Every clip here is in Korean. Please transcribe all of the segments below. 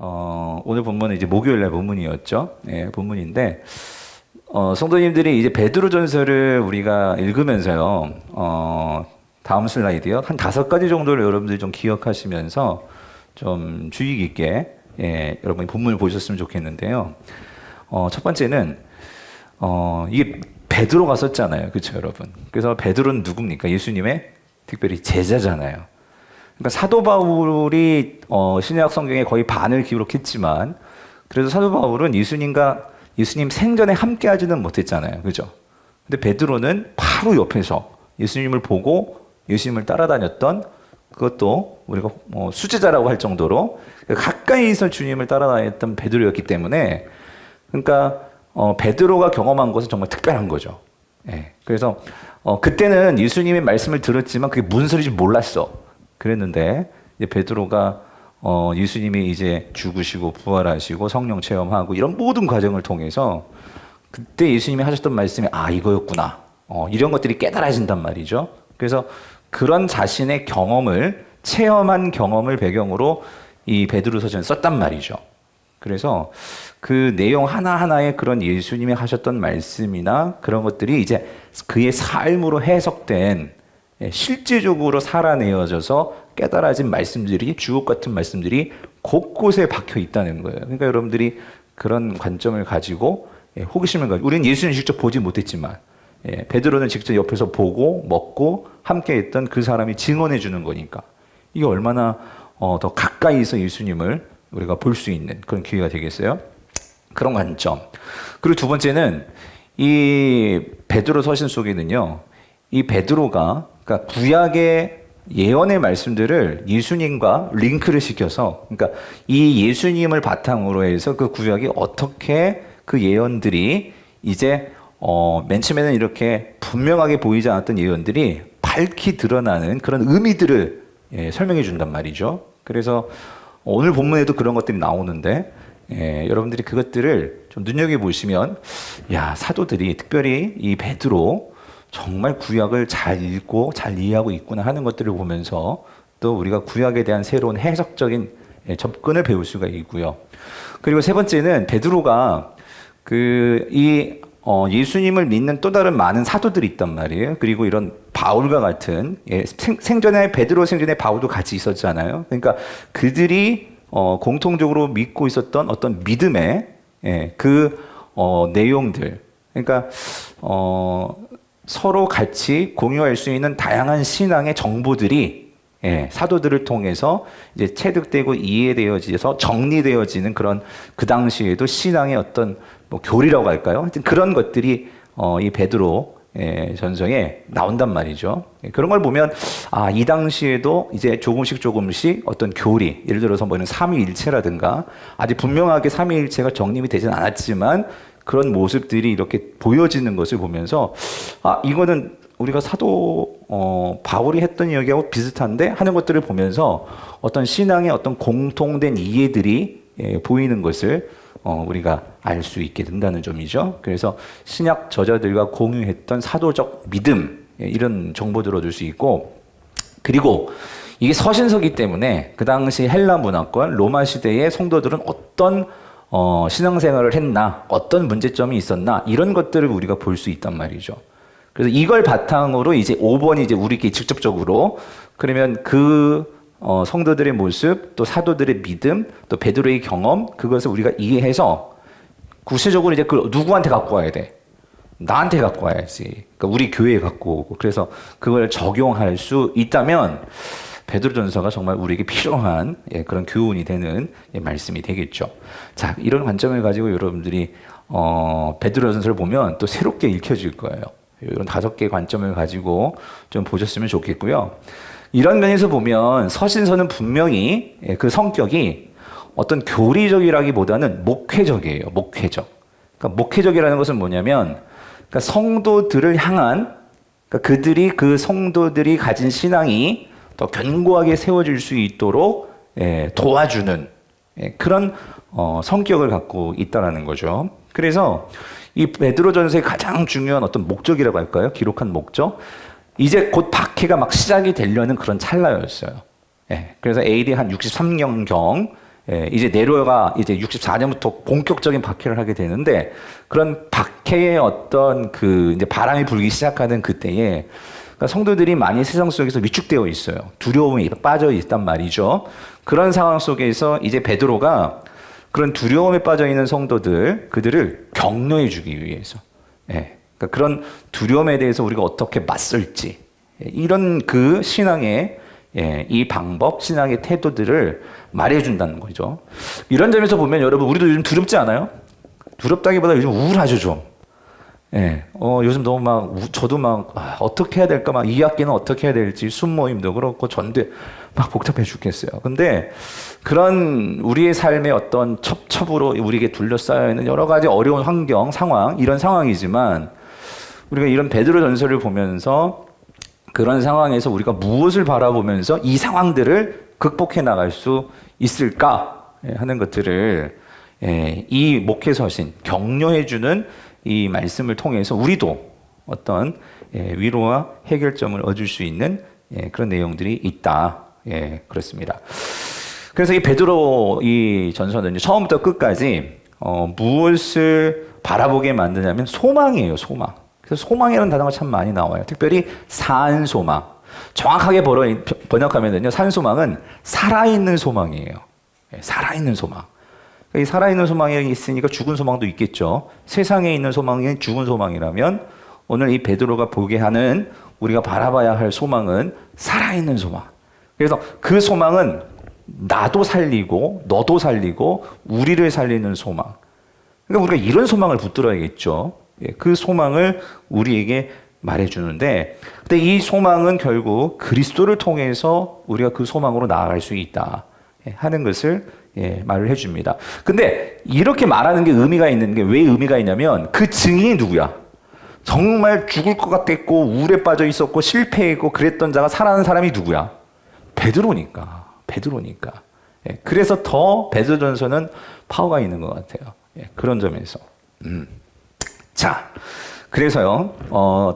오늘 본문은 이제 목요일날 본문이었죠. 예, 본문인데, 성도님들이 이제 베드로전서를 우리가 읽으면서요, 다음 슬라이드요. 한 5가지 정도를 여러분들이 좀 기억하시면서 좀 주의 깊게, 예, 여러분이 본문을 보셨으면 좋겠는데요. 첫 번째는, 이게 베드로가 썼잖아요. 그쵸, 여러분? 그래서 베드로는 누굽니까? 예수님의 특별히 제자잖아요. 그러니까 사도 바울이 신약 성경에 거의 반을 기록했지만 그래도 사도 바울은 예수님 생전에 함께하지는 못했잖아요, 그죠? 근데 베드로는 바로 옆에서 예수님을 보고 예수님을 따라다녔던 그것도 우리가 수제자라고 할 정도로 가까이서 주님을 따라다녔던 베드로였기 때문에 그러니까 베드로가 경험한 것은 정말 특별한 거죠. 예. 그래서 그때는 예수님의 말씀을 들었지만 그게 무슨 소리인지 몰랐어. 그랬는데 이제 베드로가 예수님이 이제 죽으시고 부활하시고 성령 체험하고 이런 모든 과정을 통해서 그때 예수님이 하셨던 말씀이 이거였구나. 이런 것들이 깨달아진단 말이죠. 그래서 그런 자신의 경험을 체험한 경험을 배경으로 이 베드로서전을 썼단 말이죠. 그래서 그 내용 하나하나의 그런 예수님이 하셨던 말씀이나 그런 것들이 이제 그의 삶으로 해석된 실제적으로 살아내어져서 깨달아진 말씀들이 주옥 같은 말씀들이 곳곳에 박혀 있다는 거예요. 그러니까 여러분들이 그런 관점을 가지고 호기심을 가지고 우리는 예수님 직접 보지 못했지만 베드로는 직접 옆에서 보고 먹고 함께했던 그 사람이 증언해 주는 거니까 이게 얼마나 더 가까이서 예수님을 우리가 볼 수 있는 그런 기회가 되겠어요. 그런 관점. 그리고 두 번째는 이 베드로 서신 속에는요. 이 베드로가 그러니까 구약의 예언의 말씀들을 예수님과 링크를 시켜서 그러니까 이 예수님을 바탕으로 해서 그 구약이 어떻게 그 예언들이 이제 맨 처음에는 이렇게 분명하게 보이지 않았던 예언들이 밝히 드러나는 그런 의미들을 설명해 준단 말이죠. 그래서 오늘 본문에도 그런 것들이 나오는데 여러분들이 그것들을 좀 눈여겨보시면 사도들이 특별히 이 베드로 정말 구약을 잘 읽고 잘 이해하고 있구나 하는 것들을 보면서 또 우리가 구약에 대한 새로운 해석적인 접근을 배울 수가 있고요. 그리고 세 번째는 베드로가 예수님을 믿는 또 다른 많은 사도들이 있단 말이에요. 그리고 이런 바울과 같은 생전에 베드로 생전에 바울도 같이 있었잖아요. 그러니까 그들이 공통적으로 믿고 있었던 어떤 믿음의 내용들. 그러니까 서로 같이 공유할 수 있는 다양한 신앙의 정보들이 사도들을 통해서 이제 체득되고 이해되어져서 정리되어지는 그런 그 당시에도 신앙의 어떤 교리라고 할까요? 하여튼 그런 것들이 이 베드로 전서에 나온단 말이죠. 그런 걸 보면 이 당시에도 이제 조금씩 어떤 교리, 예를 들어서 삼위일체라든가 아직 분명하게 삼위일체가 정립이 되진 않았지만 그런 모습들이 이렇게 보여지는 것을 보면서 이거는 우리가 사도 바울이 했던 이야기하고 비슷한데 하는 것들을 보면서 어떤 신앙의 어떤 공통된 이해들이 보이는 것을 우리가 알 수 있게 된다는 점이죠. 그래서 신약 저자들과 공유했던 사도적 믿음 이런 정보들을 얻을 수 있고 그리고 이게 서신서기 때문에 그 당시 헬라 문화권 로마 시대의 성도들은 어떤 신앙생활을 했나, 어떤 문제점이 있었나, 이런 것들을 우리가 볼 수 있단 말이죠. 그래서 이걸 바탕으로 이제 5번이 이제 우리끼리 직접적으로, 그러면 성도들의 모습, 또 사도들의 믿음, 또 베드로의 경험, 그것을 우리가 이해해서 구체적으로 이제 누구한테 갖고 와야 돼? 나한테 갖고 와야지. 그러니까 우리 교회에 갖고 오고. 그래서 그걸 적용할 수 있다면, 베드로전서가 정말 우리에게 필요한 그런 교훈이 되는 말씀이 되겠죠. 자, 이런 관점을 가지고 여러분들이 베드로전서를 보면 또 새롭게 읽혀질 거예요. 이런 5개의 관점을 가지고 좀 보셨으면 좋겠고요. 이런 면에서 보면 서신서는 분명히 그 성격이 어떤 교리적이라기보다는 목회적이에요. 목회적. 그러니까 목회적이라는 것은 뭐냐면 그러니까 성도들을 향한 그러니까 그 성도들이 가진 신앙이 더 견고하게 세워질 수 있도록 도와주는 그런 성격을 갖고 있다는 거죠. 그래서 이 베드로전서의 가장 중요한 어떤 목적이라고 할까요? 기록한 목적. 이제 곧 박해가 막 시작이 되려는 그런 찰나였어요. 그래서 AD 한 63년경 이제 네로가 이제 64년부터 본격적인 박해를 하게 되는데 그런 박해의 어떤 그 이제 바람이 불기 시작하는 그때에 그러니까 성도들이 많이 세상 속에서 위축되어 있어요. 두려움에 빠져 있단 말이죠. 그런 상황 속에서 이제 베드로가 그런 두려움에 빠져 있는 성도들 그들을 격려해 주기 위해서 그러니까 그런 두려움에 대해서 우리가 어떻게 맞설지 이런 그 신앙의 이 방법, 신앙의 태도들을 말해준다는 거죠. 이런 점에서 보면 여러분 우리도 요즘 두렵지 않아요? 두렵다기보다 요즘 우울하죠 좀. 요즘 너무 저도 어떻게 해야 될까 이 학기는 어떻게 해야 될지 순모임도 그렇고 전대 복잡해 죽겠어요. 근데 그런 우리의 삶의 어떤 첩첩으로 우리에게 둘러싸여 있는 여러 가지 어려운 환경, 상황 이런 상황이지만 우리가 이런 베드로 전설을 보면서 그런 상황에서 우리가 무엇을 바라보면서 이 상황들을 극복해 나갈 수 있을까 하는 것들을 이 목회서신 격려해주는 이 말씀을 통해서 우리도 어떤 위로와 해결점을 얻을 수 있는 그런 내용들이 있다. 그렇습니다. 그래서 이 베드로 이 전서는 처음부터 끝까지 무엇을 바라보게 만드냐면 소망이에요, 소망. 그래서 소망이라는 단어가 참 많이 나와요. 특별히 산소망. 정확하게 번역하면요, 산소망은 살아있는 소망이에요. 살아있는 소망. 이 살아있는 소망이 있으니까 죽은 소망도 있겠죠. 세상에 있는 소망이 죽은 소망이라면 오늘 이 베드로가 보게 하는 우리가 바라봐야 할 소망은 살아있는 소망. 그래서 그 소망은 나도 살리고 너도 살리고 우리를 살리는 소망. 그러니까 우리가 이런 소망을 붙들어야겠죠. 그 소망을 우리에게 말해주는데, 근데 이 소망은 결국 그리스도를 통해서 우리가 그 소망으로 나아갈 수 있다 하는 것을 말을 해줍니다. 근데 이렇게 말하는 게 의미가 있는 게 왜 의미가 있냐면 그 증인이 누구야? 정말 죽을 것 같았고 우울에 빠져 있었고 실패했고 그랬던 자가 살아난 사람이 누구야? 베드로니까. 그래서 더 베드로전서는 파워가 있는 것 같아요. 그런 점에서. 자, 그래서요,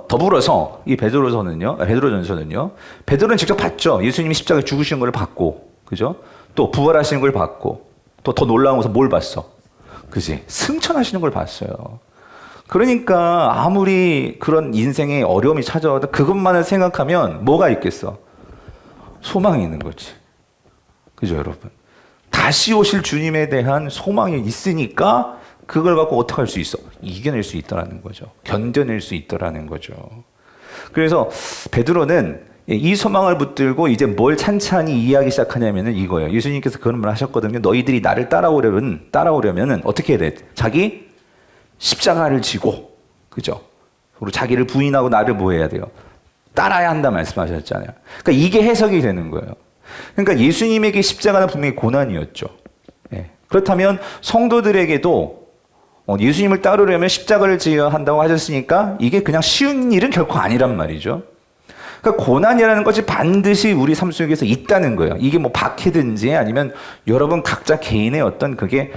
더불어서 이 베드로전서는요, 베드로는 직접 봤죠. 예수님이 십자가에 죽으신 걸 봤고, 그죠? 또 부활하시는 걸 봤고, 또 더 놀라운 것은 뭘 봤어? 그지? 승천하시는 걸 봤어요. 그러니까 아무리 그런 인생에 어려움이 찾아와도 그것만을 생각하면 뭐가 있겠어? 소망이 있는 거지. 그죠, 여러분? 다시 오실 주님에 대한 소망이 있으니까 그걸 갖고 어떻게 할 수 있어? 이겨낼 수 있다라는 거죠. 견뎌낼 수 있다라는 거죠. 그래서 베드로는 이 소망을 붙들고 이제 뭘 찬찬히 이해하기 시작하냐면은 이거예요. 예수님께서 그런 말 하셨거든요. 너희들이 나를 따라오려면은 어떻게 해야 돼? 자기 십자가를 지고, 그죠? 그리고 자기를 부인하고 나를 뭐 해야 돼요? 따라야 한다 말씀하셨잖아요. 그러니까 이게 해석이 되는 거예요. 그러니까 예수님에게 십자가는 분명히 고난이었죠. 그렇다면 성도들에게도 예수님을 따르려면 십자가를 지어야 한다고 하셨으니까 이게 그냥 쉬운 일은 결코 아니란 말이죠. 그러니까 고난이라는 것이 반드시 우리 삶 속에서 있다는 거예요. 이게 뭐 박해든지 아니면 여러분 각자 개인의 어떤 그게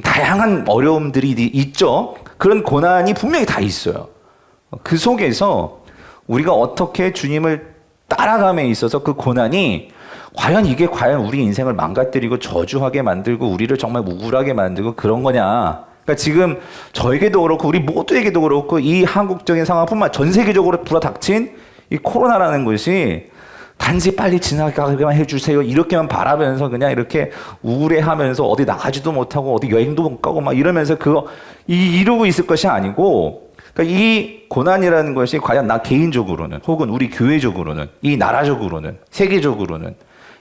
다양한 어려움들이 있죠. 그런 고난이 분명히 다 있어요. 그 속에서 우리가 어떻게 주님을 따라감에 있어서 그 고난이 과연 우리 인생을 망가뜨리고 저주하게 만들고 우리를 정말 우울하게 만들고 그런 거냐. 그러니까 지금 저에게도 그렇고 우리 모두에게도 그렇고 이 한국적인 상황뿐만 전 세계적으로 불어닥친 이 코로나라는 것이 단지 빨리 지나가게만 해주세요. 이렇게만 바라면서 그냥 이렇게 우울해하면서 어디 나가지도 못하고 어디 여행도 못 가고 막 이러면서 이러고 있을 것이 아니고, 그러니까 이 고난이라는 것이 과연 나 개인적으로는 혹은 우리 교회적으로는 이 나라적으로는 세계적으로는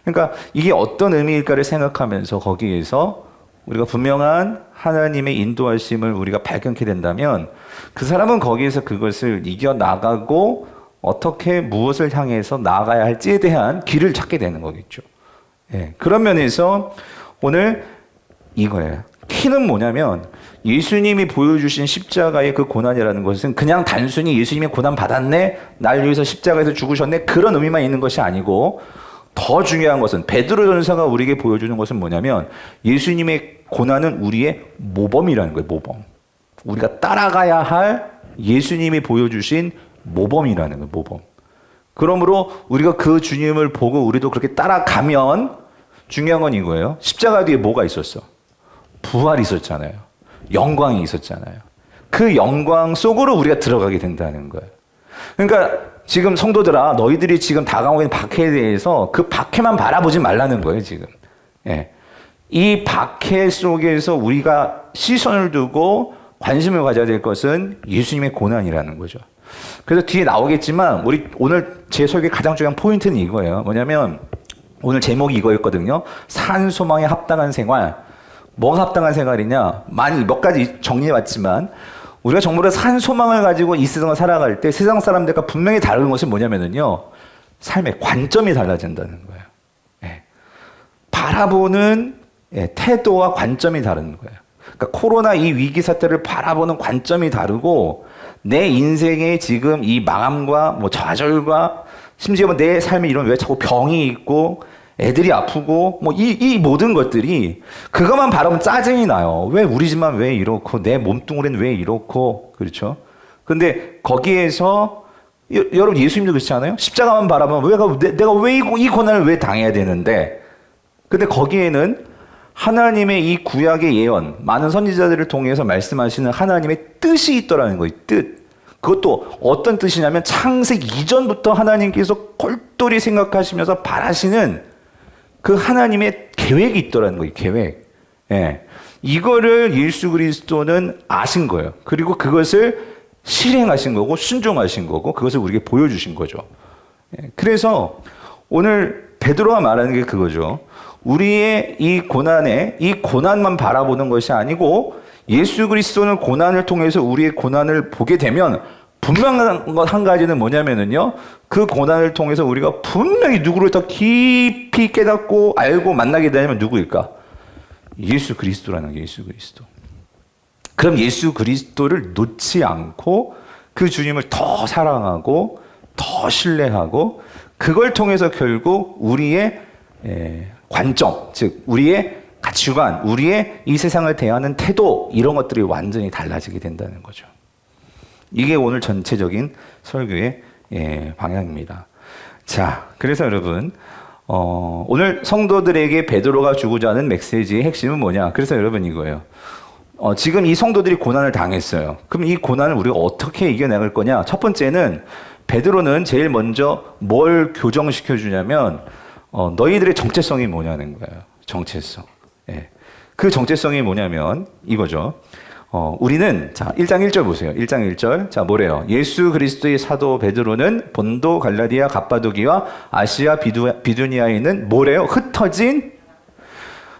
그러니까 이게 어떤 의미일까를 생각하면서 거기에서 우리가 분명한 하나님의 인도하심을 우리가 발견하게 된다면 그 사람은 거기에서 그것을 이겨나가고 어떻게 무엇을 향해서 나아가야 할지에 대한 길을 찾게 되는 거겠죠. 그런 면에서 오늘 이거예요. 키는 뭐냐면 예수님이 보여주신 십자가의 그 고난이라는 것은 그냥 단순히 예수님이 고난 받았네, 날 위해서 십자가에서 죽으셨네, 그런 의미만 있는 것이 아니고 더 중요한 것은 베드로전서가 우리에게 보여주는 것은 뭐냐면 예수님의 고난은 우리의 모범이라는 거예요. 모범. 우리가 따라가야 할 예수님이 보여주신 모범이라는 거예요. 모범. 그러므로 우리가 그 주님을 보고 우리도 그렇게 따라가면 중요한 건 이거예요. 십자가 뒤에 뭐가 있었어? 부활이 있었잖아요. 영광이 있었잖아요. 그 영광 속으로 우리가 들어가게 된다는 거예요. 그러니까 지금 성도들아, 너희들이 지금 다가오고 있는 박해에 대해서 그 박해만 바라보지 말라는 거예요, 지금. 예. 이 박해 속에서 우리가 시선을 두고 관심을 가져야 될 것은 예수님의 고난이라는 거죠. 그래서 뒤에 나오겠지만 우리 오늘 제 설교의 가장 중요한 포인트는 이거예요. 뭐냐면 오늘 제목이 이거였거든요. 산 소망에 합당한 생활. 뭐가 합당한 생활이냐? 많이 몇 가지 정리해봤지만 우리가 정말로 산 소망을 가지고 이 세상을 살아갈 때 세상 사람들과 분명히 다른 것은 뭐냐면요. 삶의 관점이 달라진다는 거예요. 예. 바라보는 태도와 관점이 다른 거예요. 그러니까 코로나 이 위기 사태를 바라보는 관점이 다르고 내 인생의 지금 이 망함과 뭐 좌절과 심지어 내 삶에 이런 왜 자꾸 병이 있고 애들이 아프고 뭐 이 모든 것들이 그것만 바라보면 짜증이 나요. 왜 우리 집만 왜 이렇고 내 몸뚱아리는 왜 이렇고 그렇죠? 근데 거기에서 여러분 예수님도 그렇지 않아요? 십자가만 바라보면 내가 왜 이 고난을 왜 당해야 되는데 근데 거기에는 하나님의 이 구약의 예언, 많은 선지자들을 통해서 말씀하시는 하나님의 뜻이 있더라는 거예요. 뜻. 그것도 어떤 뜻이냐면 창세 이전부터 하나님께서 골똘히 생각하시면서 바라시는 그 하나님의 계획이 있더라는 거예요. 계획. 예. 이거를 예수 그리스도는 아신 거예요. 그리고 그것을 실행하신 거고 순종하신 거고 그것을 우리에게 보여주신 거죠. 예. 그래서 오늘 베드로가 말하는 게 그거죠. 우리의 이 고난만 바라보는 것이 아니고 예수 그리스도는 고난을 통해서 우리의 고난을 보게 되면 분명한 것 한 가지는 뭐냐면은요. 그 고난을 통해서 우리가 분명히 누구를 더 깊이 깨닫고 알고 만나게 되면 누구일까? 예수 그리스도라는 거예요. 예수 그리스도. 그럼 예수 그리스도를 놓지 않고 그 주님을 더 사랑하고 더 신뢰하고 그걸 통해서 결국 우리의 관점, 즉 우리의 가치관, 우리의 이 세상을 대하는 태도 이런 것들이 완전히 달라지게 된다는 거죠. 이게 오늘 전체적인 설교의 방향입니다. 자, 그래서 여러분 오늘 성도들에게 베드로가 주고자 하는 메시지의 핵심은 뭐냐? 그래서 여러분 이거예요. 지금 이 성도들이 고난을 당했어요. 그럼 이 고난을 우리가 어떻게 이겨나갈 거냐? 첫 번째는 베드로는 제일 먼저 뭘 교정시켜 주냐면 너희들의 정체성이 뭐냐는 거예요. 정체성. 예. 그 정체성이 뭐냐면 이거죠. 우리는 자 1장 1절 보세요. 1장 1절. 자 뭐래요? 예수 그리스도의 사도 베드로는 본도, 갈라디아, 갑바도기와 아시아, 비두니아에 있는 뭐래요? 흩어진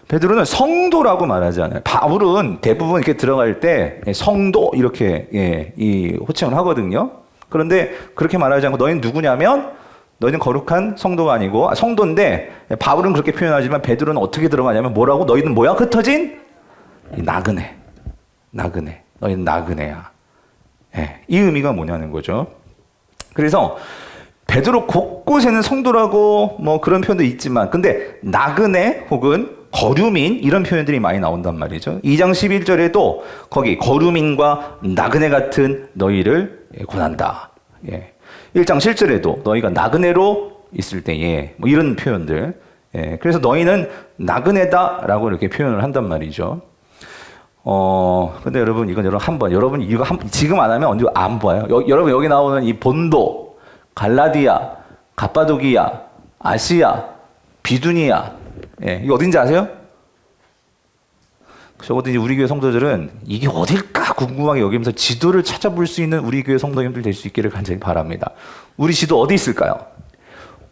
베드로는 성도라고 말하지 않아요. 바울은 대부분 이렇게 들어갈 때 성도 이렇게 이 호칭을 하거든요. 그런데 그렇게 말하지 않고 너희는 누구냐면 너희는 거룩한 성도가 아니고 성도인데 바울은 그렇게 표현하지만 베드로는 어떻게 들어가냐면 뭐라고? 너희는 뭐야? 흩어진 나그네. 너희는 나그네야. 예, 이 의미가 뭐냐는 거죠. 그래서 베드로 곳곳에는 성도라고 뭐 그런 표현도 있지만 근데 나그네 혹은 거류민 이런 표현들이 많이 나온단 말이죠. 2장 11절에도 거기 거류민과 나그네 같은 너희를 권한다. 예. 1장 7절에도 너희가 나그네로 있을 때에 뭐 이런 표현들. 예. 그래서 너희는 나그네다라고 이렇게 표현을 한단 말이죠. 근데 여러분 이건 여러분 이거 지금 안 하면 언제 안 봐요. 여러분 여기 나오는 이 본도, 갈라디아, 갑바도기아, 아시아, 비두니아 예, 이게 어딘지 아세요? 적어도 이제 우리 교회 성도들은 이게 어딜까 궁금하게 여기면서 지도를 찾아볼 수 있는 우리 교회 성도님들 될 수 있기를 간절히 바랍니다. 우리 지도 어디 있을까요?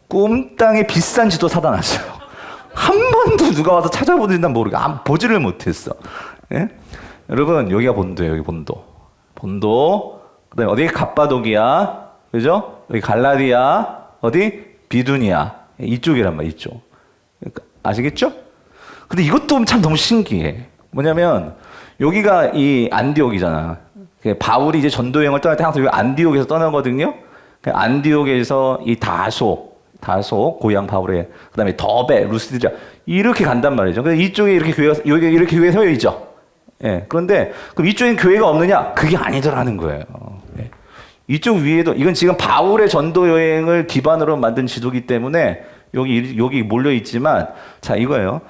꼼땅에 비싼 지도 사다 놨어요. 한 번도 누가 와서 찾아보는지 난 모르고 보지를 못했어. 예? 여러분 여기가 본도예요. 여기 본도. 그다음에 어디 갑바도기야, 그죠? 여기 갈라디아, 어디 비두니아 이쪽이란 말이야. 이쪽. 아시겠죠? 근데 이것도 참 너무 신기해. 뭐냐면 여기가 이 안디옥이잖아. 바울이 이제 전도 여행을 떠날 때 항상 여기 안디옥에서 떠나거든요. 안디옥에서 이 다소 고향 바울의 그다음에 더베, 루스드라 이렇게 간단 말이죠. 그래서 이쪽에 이렇게 교회가 여기 이렇게 교회 서여 있죠. 예. 그런데 그럼 이쪽엔 교회가 없느냐? 그게 아니더라는 거예요. 예. 이쪽 위에도 이건 지금 바울의 전도 여행을 기반으로 만든 지도기 때문에 여기 몰려 있지만, 자, 이거예요.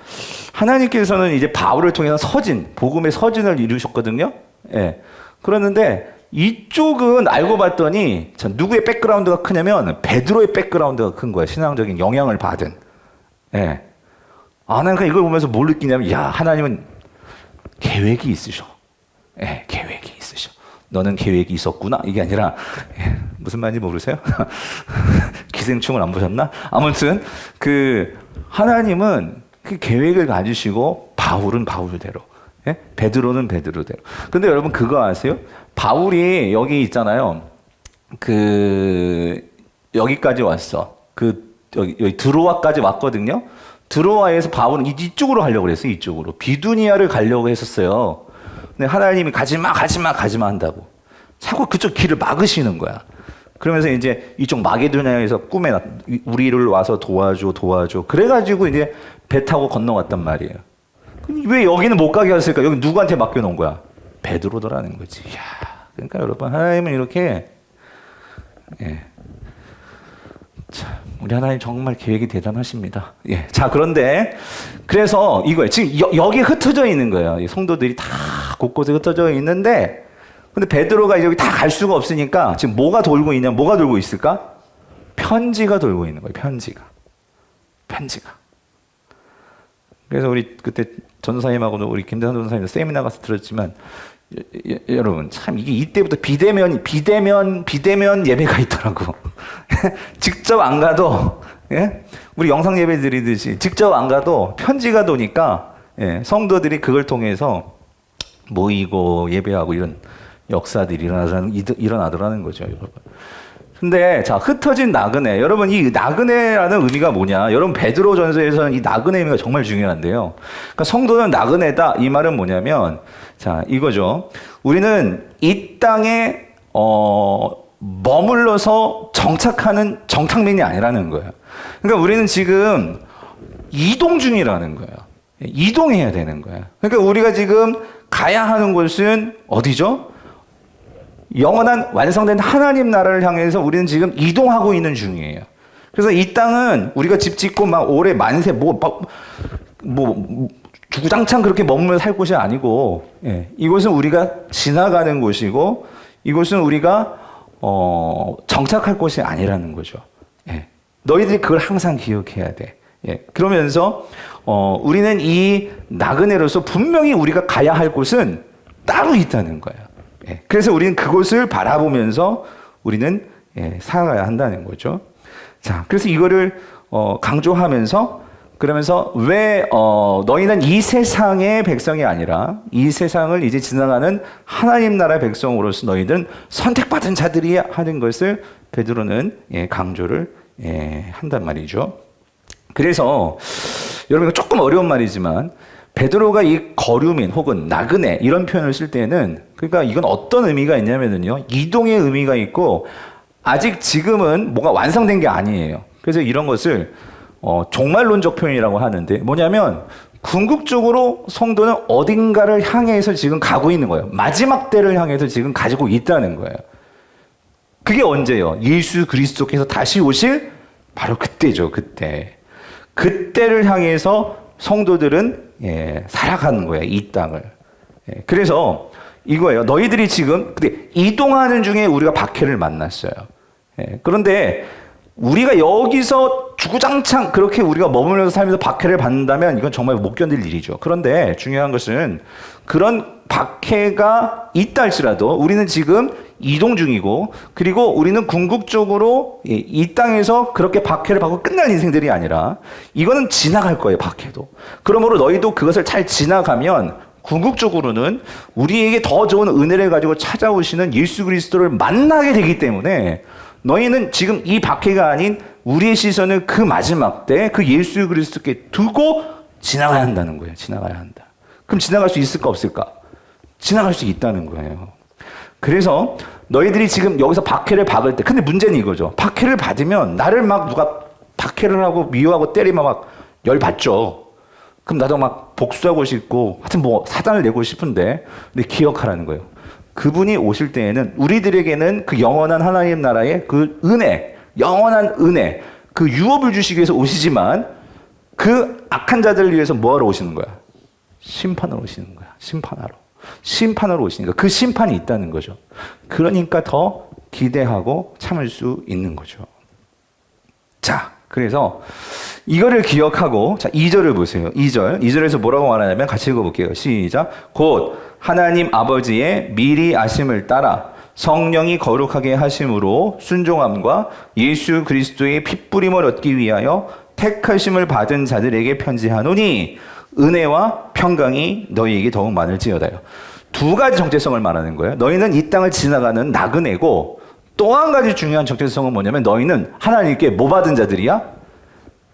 하나님께서는 이제 바울을 통해서 복음의 서진을 이루셨거든요. 예. 그러는데 이쪽은 알고 봤더니, 자, 누구의 백그라운드가 크냐면 베드로의 백그라운드가 큰 거예요. 신앙적인 영향을 받은. 예. 나는 이걸 보면서 뭘 느끼냐면, 야, 하나님은 계획이 있으셔. 예, 계획이 있으셔. 너는 계획이 있었구나. 이게 아니라, 예, 무슨 말인지 모르세요? 기생충을 안 보셨나? 아무튼 하나님은 그 계획을 가지시고 바울은 바울대로, 예? 베드로는 베드로대로. 근데 여러분 그거 아세요? 바울이 여기 있잖아요. 여기까지 왔어. 여기 드로아까지 왔거든요. 드로아에서 바울은 이쪽으로 가려고 그랬어요. 이쪽으로 비두니아를 가려고 했었어요. 근데 하나님이 가지마 한다고 자꾸 그쪽 길을 막으시는 거야. 그러면서 이제 이쪽 마게도냐에서 꿈에 우리를 와서 도와줘. 그래가지고 이제 배 타고 건너갔단 말이에요. 왜 여기는 못 가게 하셨을까? 여기 누구한테 맡겨놓은 거야? 베드로더라는 거지. 이야, 그러니까 여러분 하나님은 이렇게, 예. 자, 우리 하나님 정말 계획이 대단하십니다. 예. 자, 그런데 그래서 이거예요. 지금 여기 흩어져 있는 거예요. 이 성도들이 다 곳곳에 흩어져 있는데, 근데 베드로가 여기 다 갈 수가 없으니까 지금 뭐가 돌고 있을까? 편지가 돌고 있는 거예요. 편지가. 그래서 우리 그때 전도사님하고도 우리 김대선 전도사님도 세미나 가서 들었지만, 여러분 참 이게 이때부터 비대면 예배가 있더라고. 직접 안 가도, 예? 우리 영상 예배 드리듯이 직접 안 가도 편지가 도니까, 예, 성도들이 그걸 통해서 모이고 예배하고 이런 역사들이 일어나더라는 거죠, 여러분. 근데 자, 흩어진 나그네. 여러분 이 나그네라는 의미가 뭐냐? 여러분 베드로전서에서는 이 나그네 의미가 정말 중요한데요. 그러니까 성도는 나그네다. 이 말은 뭐냐면, 자, 이거죠. 우리는 이 땅에 머물러서 정착하는 정착민이 아니라는 거예요. 그러니까 우리는 지금 이동 중이라는 거예요. 이동해야 되는 거예요. 그러니까 우리가 지금 가야 하는 곳은 어디죠? 영원한 완성된 하나님 나라를 향해서 우리는 지금 이동하고 있는 중이에요. 그래서 이 땅은 우리가 집 짓고 막 오래 만세 주구장창 그렇게 머물러 살 곳이 아니고, 예, 이곳은 우리가 지나가는 곳이고, 이곳은 우리가 정착할 곳이 아니라는 거죠. 예, 너희들이 그걸 항상 기억해야 돼. 예, 그러면서 우리는 이 나그네로서 분명히 우리가 가야 할 곳은 따로 있다는 거예요. 예, 그래서 우리는 그곳을 바라보면서 우리는, 예, 살아가야 한다는 거죠. 자, 그래서 이거를 강조하면서, 그러면서 왜 너희는 이 세상의 백성이 아니라 이 세상을 이제 지나가는 하나님 나라의 백성으로서 너희들은 선택받은 자들이 하는 것을 베드로는, 예, 강조를, 예, 한단 말이죠. 그래서 여러분 조금 어려운 말이지만 베드로가 이 거류민 혹은 나그네 이런 표현을 쓸 때는, 그러니까 이건 어떤 의미가 있냐면요, 이동의 의미가 있고 아직 지금은 뭐가 완성된 게 아니에요. 그래서 이런 것을 종말론적 표현이라고 하는데, 뭐냐면 궁극적으로 성도는 어딘가를 향해서 지금 가고 있는 거예요. 마지막 때를 향해서 지금 가지고 있다는 거예요. 그게 언제요? 예수 그리스도께서 다시 오실 바로 그때죠. 그때를 향해서 성도들은, 예, 살아가는 거예요. 이 땅을. 예, 그래서 이거예요. 너희들이 지금 근데 이동하는 중에 우리가 박해를 만났어요. 예, 그런데 우리가 여기서 주구장창 그렇게 우리가 머물면서 살면서 박해를 받는다면 이건 정말 못 견딜 일이죠. 그런데 중요한 것은 그런 박해가 있다 할지라도 우리는 지금 이동 중이고, 그리고 우리는 궁극적으로 이 땅에서 그렇게 박해를 받고 끝날 인생들이 아니라 이거는 지나갈 거예요, 박해도. 그러므로 너희도 그것을 잘 지나가면 궁극적으로는 우리에게 더 좋은 은혜를 가지고 찾아오시는 예수 그리스도를 만나게 되기 때문에 너희는 지금 이 박해가 아닌 우리의 시선을 그 마지막 때 그 예수 그리스도께 두고 지나가야 한다는 거예요. 지나가야 한다. 그럼 지나갈 수 있을까 없을까? 지나갈 수 있다는 거예요. 그래서 너희들이 지금 여기서 박해를 받을 때, 근데 문제는 이거죠. 박해를 받으면 나를 막 누가 박해를 하고 미워하고 때리면 막 열받죠. 그럼 나도 막 복수하고 싶고 하여튼 뭐 사단을 내고 싶은데, 근데 기억하라는 거예요. 그분이 오실 때에는 우리들에게는 그 영원한 하나님 나라의 그 은혜, 영원한 은혜, 그 유업을 주시기 위해서 오시지만 그 악한 자들을 위해서 뭐하러 오시는 거야? 심판하러 오시는 거야. 심판하러 오시니까 그 심판이 있다는 거죠. 그러니까 더 기대하고 참을 수 있는 거죠. 자, 그래서 이거를 기억하고 자 2절을 보세요. 2절에서 뭐라고 말하냐면 같이 읽어볼게요. 시작. 곧 하나님 아버지의 미리 아심을 따라 성령이 거룩하게 하심으로 순종함과 예수 그리스도의 핏부림을 얻기 위하여 택하심을 받은 자들에게 편지하노니 은혜와 평강이 너희에게 더욱 많을지어다요. 두 가지 정체성을 말하는 거예요. 너희는 이 땅을 지나가는 나그네고 또 한 가지 중요한 정체성은 뭐냐면 너희는 하나님께 뭐 받은 자들이야?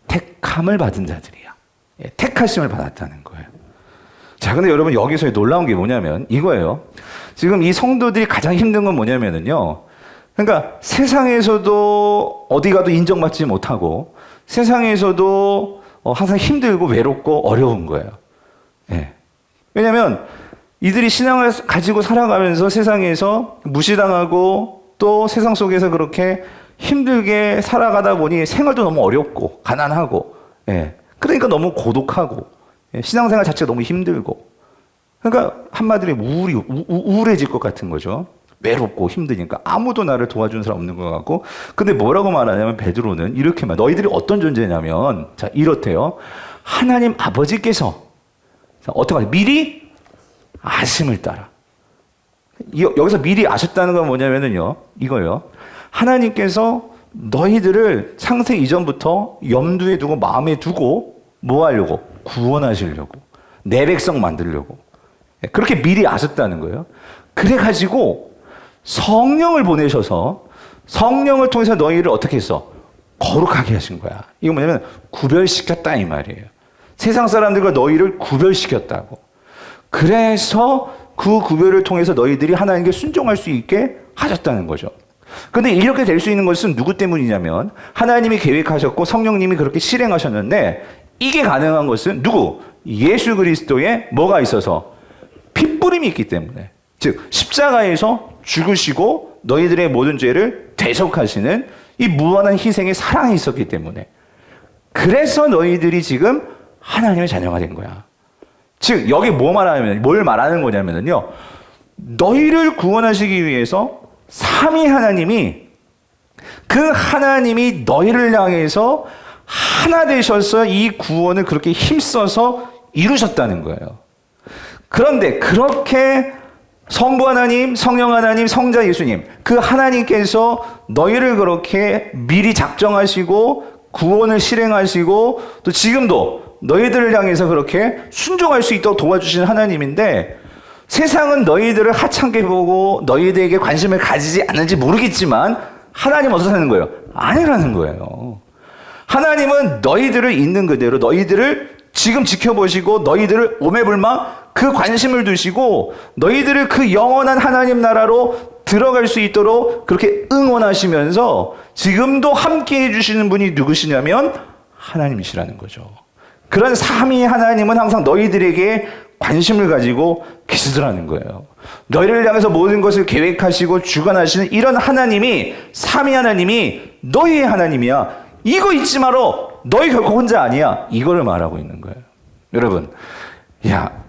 택함을 받은 자들이야. 택하심을 받았다는 거예요. 자, 근데 여러분 여기서 놀라운 게 뭐냐면 이거예요. 지금 이 성도들이 가장 힘든 건 뭐냐면은요. 그러니까 세상에서도 어디 가도 인정받지 못하고 세상에서도 항상 힘들고 외롭고 어려운 거예요. 예. 왜냐하면 이들이 신앙을 가지고 살아가면서 세상에서 무시당하고 또 세상 속에서 그렇게 힘들게 살아가다 보니 생활도 너무 어렵고 가난하고 예. 그러니까 너무 고독하고 예. 신앙생활 자체가 너무 힘들고 그러니까 한마디로 우울해질 것 같은 거죠. 외롭고 힘드니까 아무도 나를 도와주는 사람 없는 것 같고 근데 뭐라고 말하냐면 베드로는 이렇게 말 너희들이 어떤 존재냐면 자 이렇대요. 하나님 아버지께서 자, 어떻게 하냐 미리 아심을 따라 여기서 미리 아셨다는 건 뭐냐면은요 이거예요. 하나님께서 너희들을 창세 이전부터 염두에 두고 마음에 두고 뭐 하려고? 구원하시려고 내 백성 만들려고 그렇게 미리 아셨다는 거예요. 그래가지고 성령을 보내셔서 성령을 통해서 너희를 어떻게 했어? 거룩하게 하신 거야. 이거 뭐냐면 구별시켰다 이 말이에요. 세상 사람들과 너희를 구별시켰다고. 그래서 그 구별을 통해서 너희들이 하나님께 순종할 수 있게 하셨다는 거죠. 근데 이렇게 될 수 있는 것은 누구 때문이냐면 하나님이 계획하셨고 성령님이 그렇게 실행하셨는데 이게 가능한 것은 누구? 예수 그리스도의 뭐가 있어서? 핏부림이 있기 때문에. 즉 십자가에서 죽으시고 너희들의 모든 죄를 대속하시는 이 무한한 희생의 사랑이 있었기 때문에 그래서 너희들이 지금 하나님의 자녀가 된 거야. 즉 여기 뭘 말하는 거냐면요 너희를 구원하시기 위해서 삼위 하나님이 그 하나님이 너희를 향해서 하나 되셔서 이 구원을 그렇게 힘써서 이루셨다는 거예요. 그런데 그렇게 성부 하나님, 성령 하나님, 성자 예수님 그 하나님께서 너희를 그렇게 미리 작정하시고 구원을 실행하시고 또 지금도 너희들을 향해서 그렇게 순종할 수 있도록 도와주시는 하나님인데 세상은 너희들을 하찮게 보고 너희들에게 관심을 가지지 않는지 모르겠지만 하나님은 어떻게 하는 거예요? 아니라는 거예요. 하나님은 너희들을 있는 그대로 너희들을 지금 지켜보시고 너희들을 오매불망 그 관심을 두시고 너희들을 그 영원한 하나님 나라로 들어갈 수 있도록 그렇게 응원하시면서 지금도 함께 해주시는 분이 누구시냐면 하나님이시라는 거죠. 그런 삼위 하나님은 항상 너희들에게 관심을 가지고 계시더라는 거예요. 너희를 향해서 모든 것을 계획하시고 주관하시는 이런 하나님이 삼위 하나님이 너희의 하나님이야. 이거 잊지 마라. 너희 결코 혼자 아니야. 이거를 말하고 있는 거예요.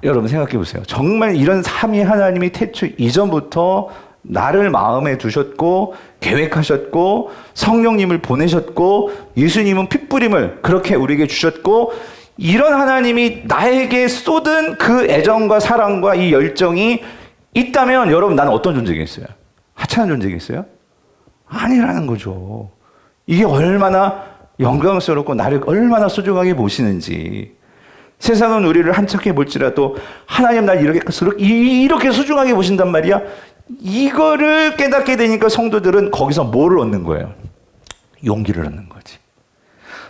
여러분 생각해 보세요. 정말 이런 삼위 하나님이 태초 이전부터 나를 마음에 두셨고 계획하셨고 성령님을 보내셨고 예수님은 핏부림을 그렇게 우리에게 주셨고 이런 하나님이 나에게 쏟은 그 애정과 사랑과 이 열정이 있다면 여러분 나는 어떤 존재겠어요? 하찮은 존재겠어요? 아니라는 거죠. 이게 얼마나 영광스럽고 나를 얼마나 소중하게 보시는지 세상은 우리를 한척해 볼지라도 하나님 날 이렇게 소중하게 보신단 말이야. 이거를 깨닫게 되니까 성도들은 거기서 뭐를 얻는 거예요? 용기를 얻는 거지.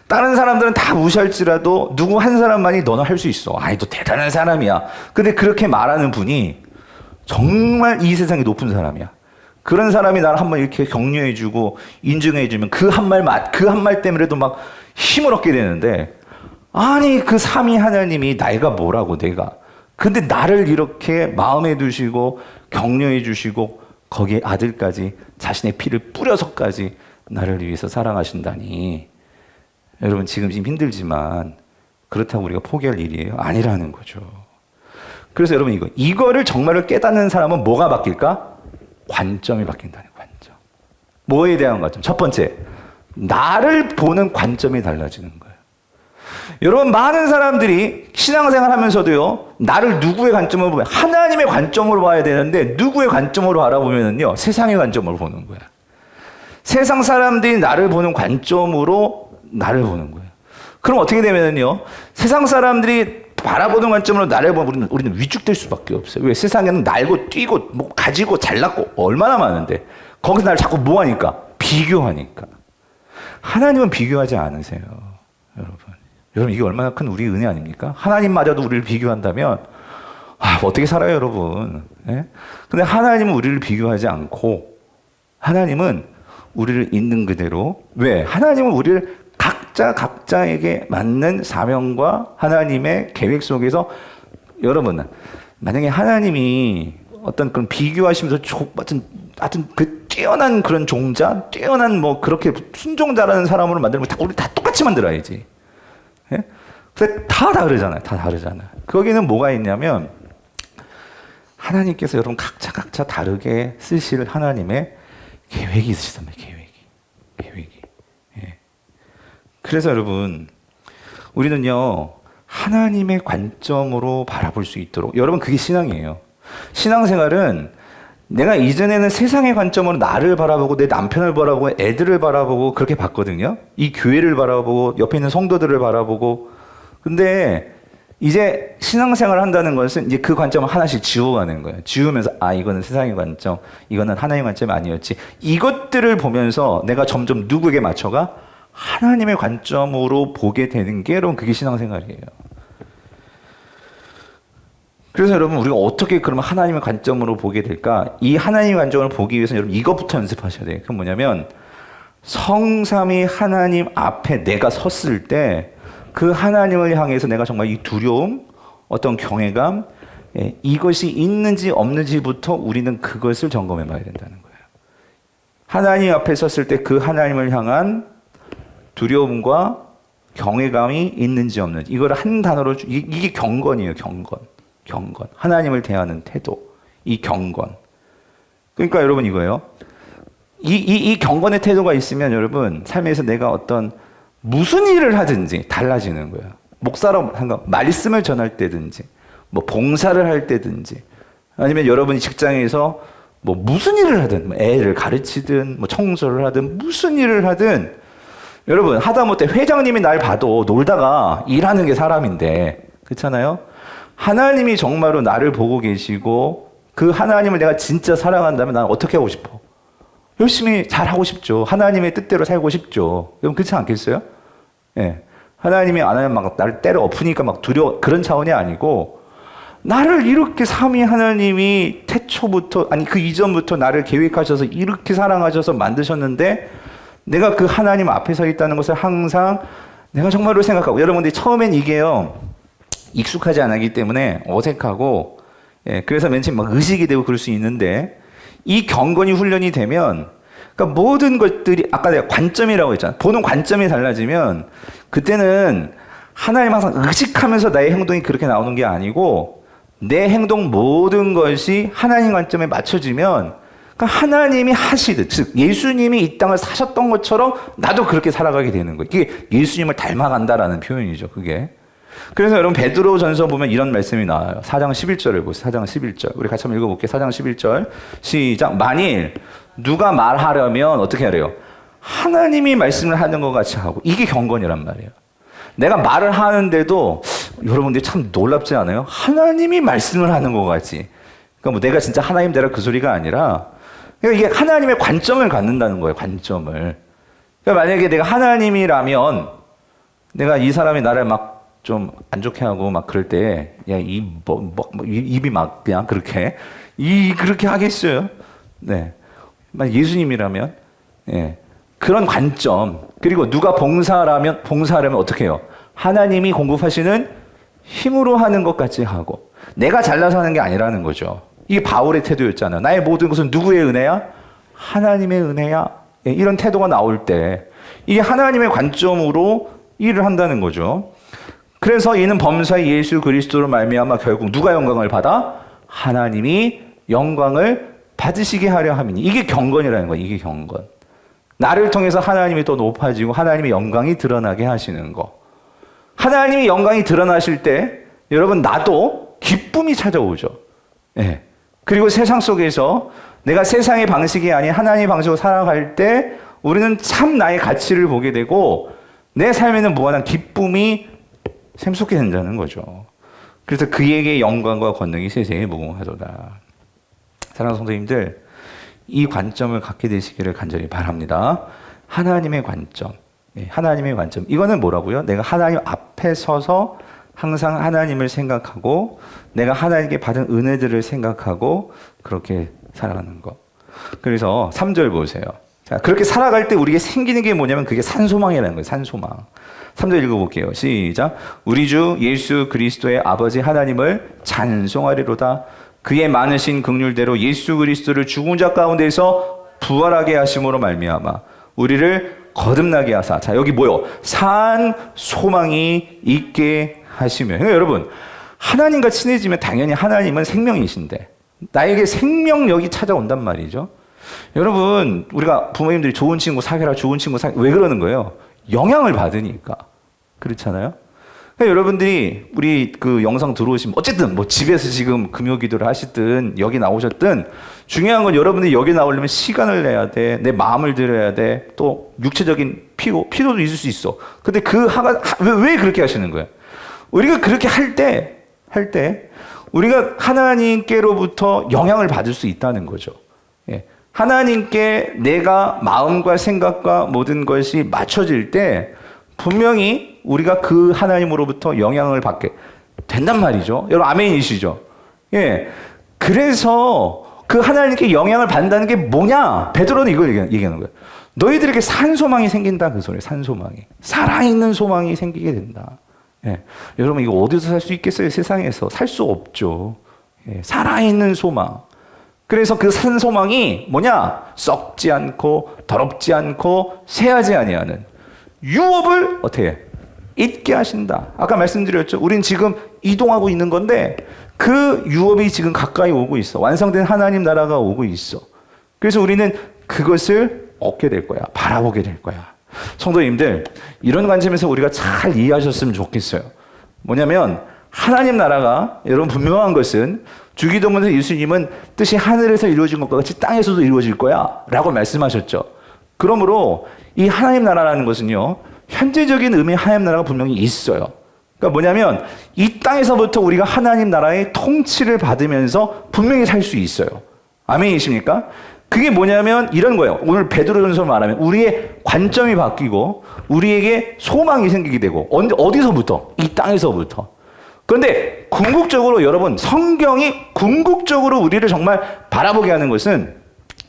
다른 사람들은 다 무시할지라도 누구 한 사람만이 너는 할 수 있어. 아이 너 대단한 사람이야. 근데 그렇게 말하는 분이 정말 이 세상에 높은 사람이야. 그런 사람이 나를 한번 이렇게 격려해주고 인증해주면 그 한 말 때문에도 막 힘을 얻게 되는데 아니 그 삼위 하나님이 내가 뭐라고 내가 근데 나를 이렇게 마음에 두시고 격려해 주시고 거기에 아들까지 자신의 피를 뿌려서까지 나를 위해서 사랑하신다니 여러분 지금 힘들지만 그렇다고 우리가 포기할 일이에요? 아니라는 거죠. 그래서 여러분 이거를 정말로 깨닫는 사람은 뭐가 바뀔까? 관점이 바뀐다는 관점. 뭐에 대한 관점? 첫 번째, 나를 보는 관점이 달라지는 거예요. 여러분 많은 사람들이 신앙생활 하면서도요, 나를 누구의 관점으로 보면 하나님의 관점으로 봐야 되는데 누구의 관점으로 바라보면요, 세상의 관점으로 보는 거야. 세상 사람들이 나를 보는 관점으로 나를 보는 거예요. 그럼 어떻게 되면요, 세상 사람들이 바라보는 관점으로 나를 보면 우리는 위축될 수밖에 없어요. 왜? 세상에는 날고 뛰고 뭐 가지고 잘났고 얼마나 많은데 거기서 나를 자꾸 뭐 하니까? 비교하니까. 하나님은 비교하지 않으세요, 여러분. 여러분 이게 얼마나 큰 우리의 은혜 아닙니까? 하나님마저도 우리를 비교한다면 어떻게 살아요, 여러분? 예? 근데 하나님은 우리를 비교하지 않고 하나님은 우리를 있는 그대로, 왜? 하나님은 우리를 각자에게 맞는 사명과 하나님의 계획 속에서, 여러분 만약에 하나님이 어떤 그런 비교하시면서 하여튼 그 뛰어난 그런 종자, 뛰어난 뭐 그렇게 순종자라는 사람으로 만들면 우리 다 똑같이 만들어야지. 예? 근데 다 다르잖아요. 다 다르잖아요. 거기는 뭐가 있냐면 하나님께서 여러분 각자 다르게 쓰실 하나님의 계획이 있으시단 말이에요. 계획이. 예. 그래서 여러분 우리는요 하나님의 관점으로 바라볼 수 있도록, 여러분 그게 신앙이에요. 신앙생활은 내가 이전에는 세상의 관점으로 나를 바라보고 내 남편을 바라보고 애들을 바라보고 그렇게 봤거든요. 이 교회를 바라보고 옆에 있는 성도들을 바라보고. 근데 이제 신앙생활을 한다는 것은 이제 그 관점을 하나씩 지워가는 거예요. 지우면서 이거는 세상의 관점, 이거는 하나님의 관점이 아니었지. 이것들을 보면서 내가 점점 누구에게 맞춰가? 하나님의 관점으로 보게 되는 게 여러분 그게 신앙생활이에요. 그래서 여러분 우리가 어떻게 그러면 하나님의 관점으로 보게 될까? 이 하나님의 관점을 보기 위해서는 여러분 이것부터 연습하셔야 돼요. 그건 뭐냐면 성삼위 하나님 앞에 내가 섰을 때 그 하나님을 향해서 내가 정말 이 두려움, 어떤 경외감, 이것이 있는지 없는지부터 우리는 그것을 점검해 봐야 된다는 거예요. 하나님 앞에 섰을 때 그 하나님을 향한 두려움과 경외감이 있는지 없는지, 이걸 한 단어로, 이게 경건이에요. 경건. 하나님을 대하는 태도, 이 경건. 그러니까 여러분 이거예요. 이 경건의 태도가 있으면 여러분 삶에서 내가 어떤 무슨 일을 하든지 달라지는 거예요. 목사로 말씀을 전할 때든지, 뭐 봉사를 할 때든지, 아니면 여러분이 직장에서 뭐 무슨 일을 하든, 뭐 애를 가르치든, 뭐 청소를 하든, 무슨 일을 하든, 여러분 하다못해 회장님이 날 봐도 놀다가 일하는 게 사람인데, 그렇잖아요? 하나님이 정말로 나를 보고 계시고 그 하나님을 내가 진짜 사랑한다면 나는 어떻게 하고 싶어? 열심히 잘하고 싶죠. 하나님의 뜻대로 살고 싶죠. 여러분 그렇지 않겠어요? 예. 하나님이 안 하면 막 나를 때려 엎으니까 막 두려워, 그런 차원이 아니고, 나를 이렇게 삼위 하나님이 태초부터, 아니 그 이전부터 나를 계획하셔서 이렇게 사랑하셔서 만드셨는데 내가 그 하나님 앞에 서 있다는 것을 항상 내가 정말로 생각하고, 여러분들이 처음엔 이게요 익숙하지 않기 때문에 어색하고, 그래서 맨 처음 막 의식이 되고 그럴 수 있는데, 이 경건이 훈련이 되면, 그러니까 모든 것들이, 아까 내가 관점이라고 했잖아. 보는 관점이 달라지면 그때는 하나님 항상 의식하면서 나의 행동이 그렇게 나오는 게 아니고, 내 행동 모든 것이 하나님 관점에 맞춰지면, 그러니까 하나님이 하시듯, 즉 예수님이 이 땅을 사셨던 것처럼 나도 그렇게 살아가게 되는 거예요. 이게 예수님을 닮아간다라는 표현이죠, 그게. 그래서 여러분 베드로전서 보면 이런 말씀이 나와요. 4장 11절을 보세요. 4장 11절. 우리 같이 한번 읽어볼게요. 4장 11절. 시작. 만일 누가 말하려면 어떻게 하래요? 하나님이 말씀을 하는 것 같이 하고. 이게 경건이란 말이에요. 내가 말을 하는데도 여러분들이 참 놀랍지 않아요? 하나님이 말씀을 하는 것 같이. 그러니까 뭐 내가 진짜 하나님 되라 그 소리가 아니라, 그러니까 이게 하나님의 관점을 갖는다는 거예요. 관점을. 그러니까 만약에 내가 하나님이라면 내가 이 사람이 나를 막 좀 안 좋게 하고 막 그럴 때, 야, 입이 막 그냥 그렇게 하겠어요? 네. 만약 예수님이라면, 그런 관점. 그리고 누가 봉사하려면 어떻게 해요? 하나님이 공급하시는 힘으로 하는 것 같이 하고. 내가 잘나서 하는 게 아니라는 거죠. 이게 바울의 태도였잖아요. 나의 모든 것은 누구의 은혜야? 하나님의 은혜야. 이런 태도가 나올 때, 이게 하나님의 관점으로 일을 한다는 거죠. 그래서 이는 범사의 예수 그리스도로 말미암아 결국 누가 영광을 받아? 하나님이 영광을 받으시게 하려 함이니. 이게 경건이라는 거예요. 이게 경건. 나를 통해서 하나님이 또 높아지고 하나님의 영광이 드러나게 하시는 거. 하나님의 영광이 드러나실 때 여러분 나도 기쁨이 찾아오죠. 예. 그리고 세상 속에서 내가 세상의 방식이 아닌 하나님의 방식으로 살아갈 때 우리는 참 나의 가치를 보게 되고 내 삶에는 무한한 기쁨이 샘솟게 된다는 거죠. 그래서 그에게 영광과 권능이 세세에 무궁하도다. 사랑하는 성도님들, 이 관점을 갖게 되시기를 간절히 바랍니다. 하나님의 관점. 하나님의 관점. 이거는 뭐라고요? 내가 하나님 앞에 서서 항상 하나님을 생각하고 내가 하나님께 받은 은혜들을 생각하고 그렇게 살아가는 것. 그래서 3절 보세요. 자, 그렇게 살아갈 때 우리에게 생기는 게 뭐냐면 그게 산소망이라는 거예요. 산소망. 3절 읽어볼게요. 시작. 우리 주 예수 그리스도의 아버지 하나님을 찬송하리로다. 그의 많으신 긍휼대로 예수 그리스도를 죽은 자 가운데서 부활하게 하심으로 말미암아 우리를 거듭나게 하사. 자, 여기 뭐요? 산 소망이 있게 하시며. 그러니까 여러분, 하나님과 친해지면 당연히 하나님은 생명이신데 나에게 생명력이 찾아온단 말이죠. 여러분, 우리가 부모님들이 좋은 친구 사귀라, 좋은 친구 왜 그러는 거예요? 영향을 받으니까. 그렇잖아요? 그러니까 여러분들이 우리 그 영상 들어오시면 어쨌든 뭐 집에서 지금 금요 기도를 하시든 여기 나오셨든 중요한 건 여러분들이 여기 나오려면 시간을 내야 돼. 내 마음을 들여야 돼. 또 육체적인 피로도 있을 수 있어. 근데 왜 그렇게 하시는 거예요? 우리가 그렇게 할 때 우리가 하나님께로부터 영향을 받을 수 있다는 거죠. 예. 하나님께 내가 마음과 생각과 모든 것이 맞춰질 때 분명히 우리가 그 하나님으로부터 영향을 받게 된단 말이죠. 여러분 아멘이시죠? 예. 그래서 그 하나님께 영향을 받는다는 게 뭐냐? 베드로는 이걸 얘기하는 거예요. 너희들에게 산소망이 생긴다 그 소리예요. 산소망이. 살아있는 소망이 생기게 된다. 예. 여러분 이거 어디서 살 수 있겠어요? 세상에서 살 수 없죠. 예. 살아있는 소망. 그래서 그 산소망이 뭐냐? 썩지 않고 더럽지 않고 새하지 아니하는 유업을 어떻게 해? 있게 하신다. 아까 말씀드렸죠. 우린 지금 이동하고 있는 건데 그 유업이 지금 가까이 오고 있어. 완성된 하나님 나라가 오고 있어. 그래서 우리는 그것을 얻게 될 거야. 바라보게 될 거야. 성도님들, 이런 관점에서 우리가 잘 이해하셨으면 좋겠어요. 뭐냐면 하나님 나라가 여러분 분명한 것은 주기도문에서 예수님은 뜻이 하늘에서 이루어진 것과 같이 땅에서도 이루어질 거야 라고 말씀하셨죠. 그러므로 이 하나님 나라라는 것은요, 현재적인 의미의 하나님 나라가 분명히 있어요. 그러니까 뭐냐면 이 땅에서부터 우리가 하나님 나라의 통치를 받으면서 분명히 살 수 있어요. 아멘이십니까? 그게 뭐냐면 이런 거예요. 오늘 베드로전서 말하면 우리의 관점이 바뀌고 우리에게 소망이 생기게 되고 어디서부터? 이 땅에서부터. 그런데 궁극적으로 여러분 성경이 궁극적으로 우리를 정말 바라보게 하는 것은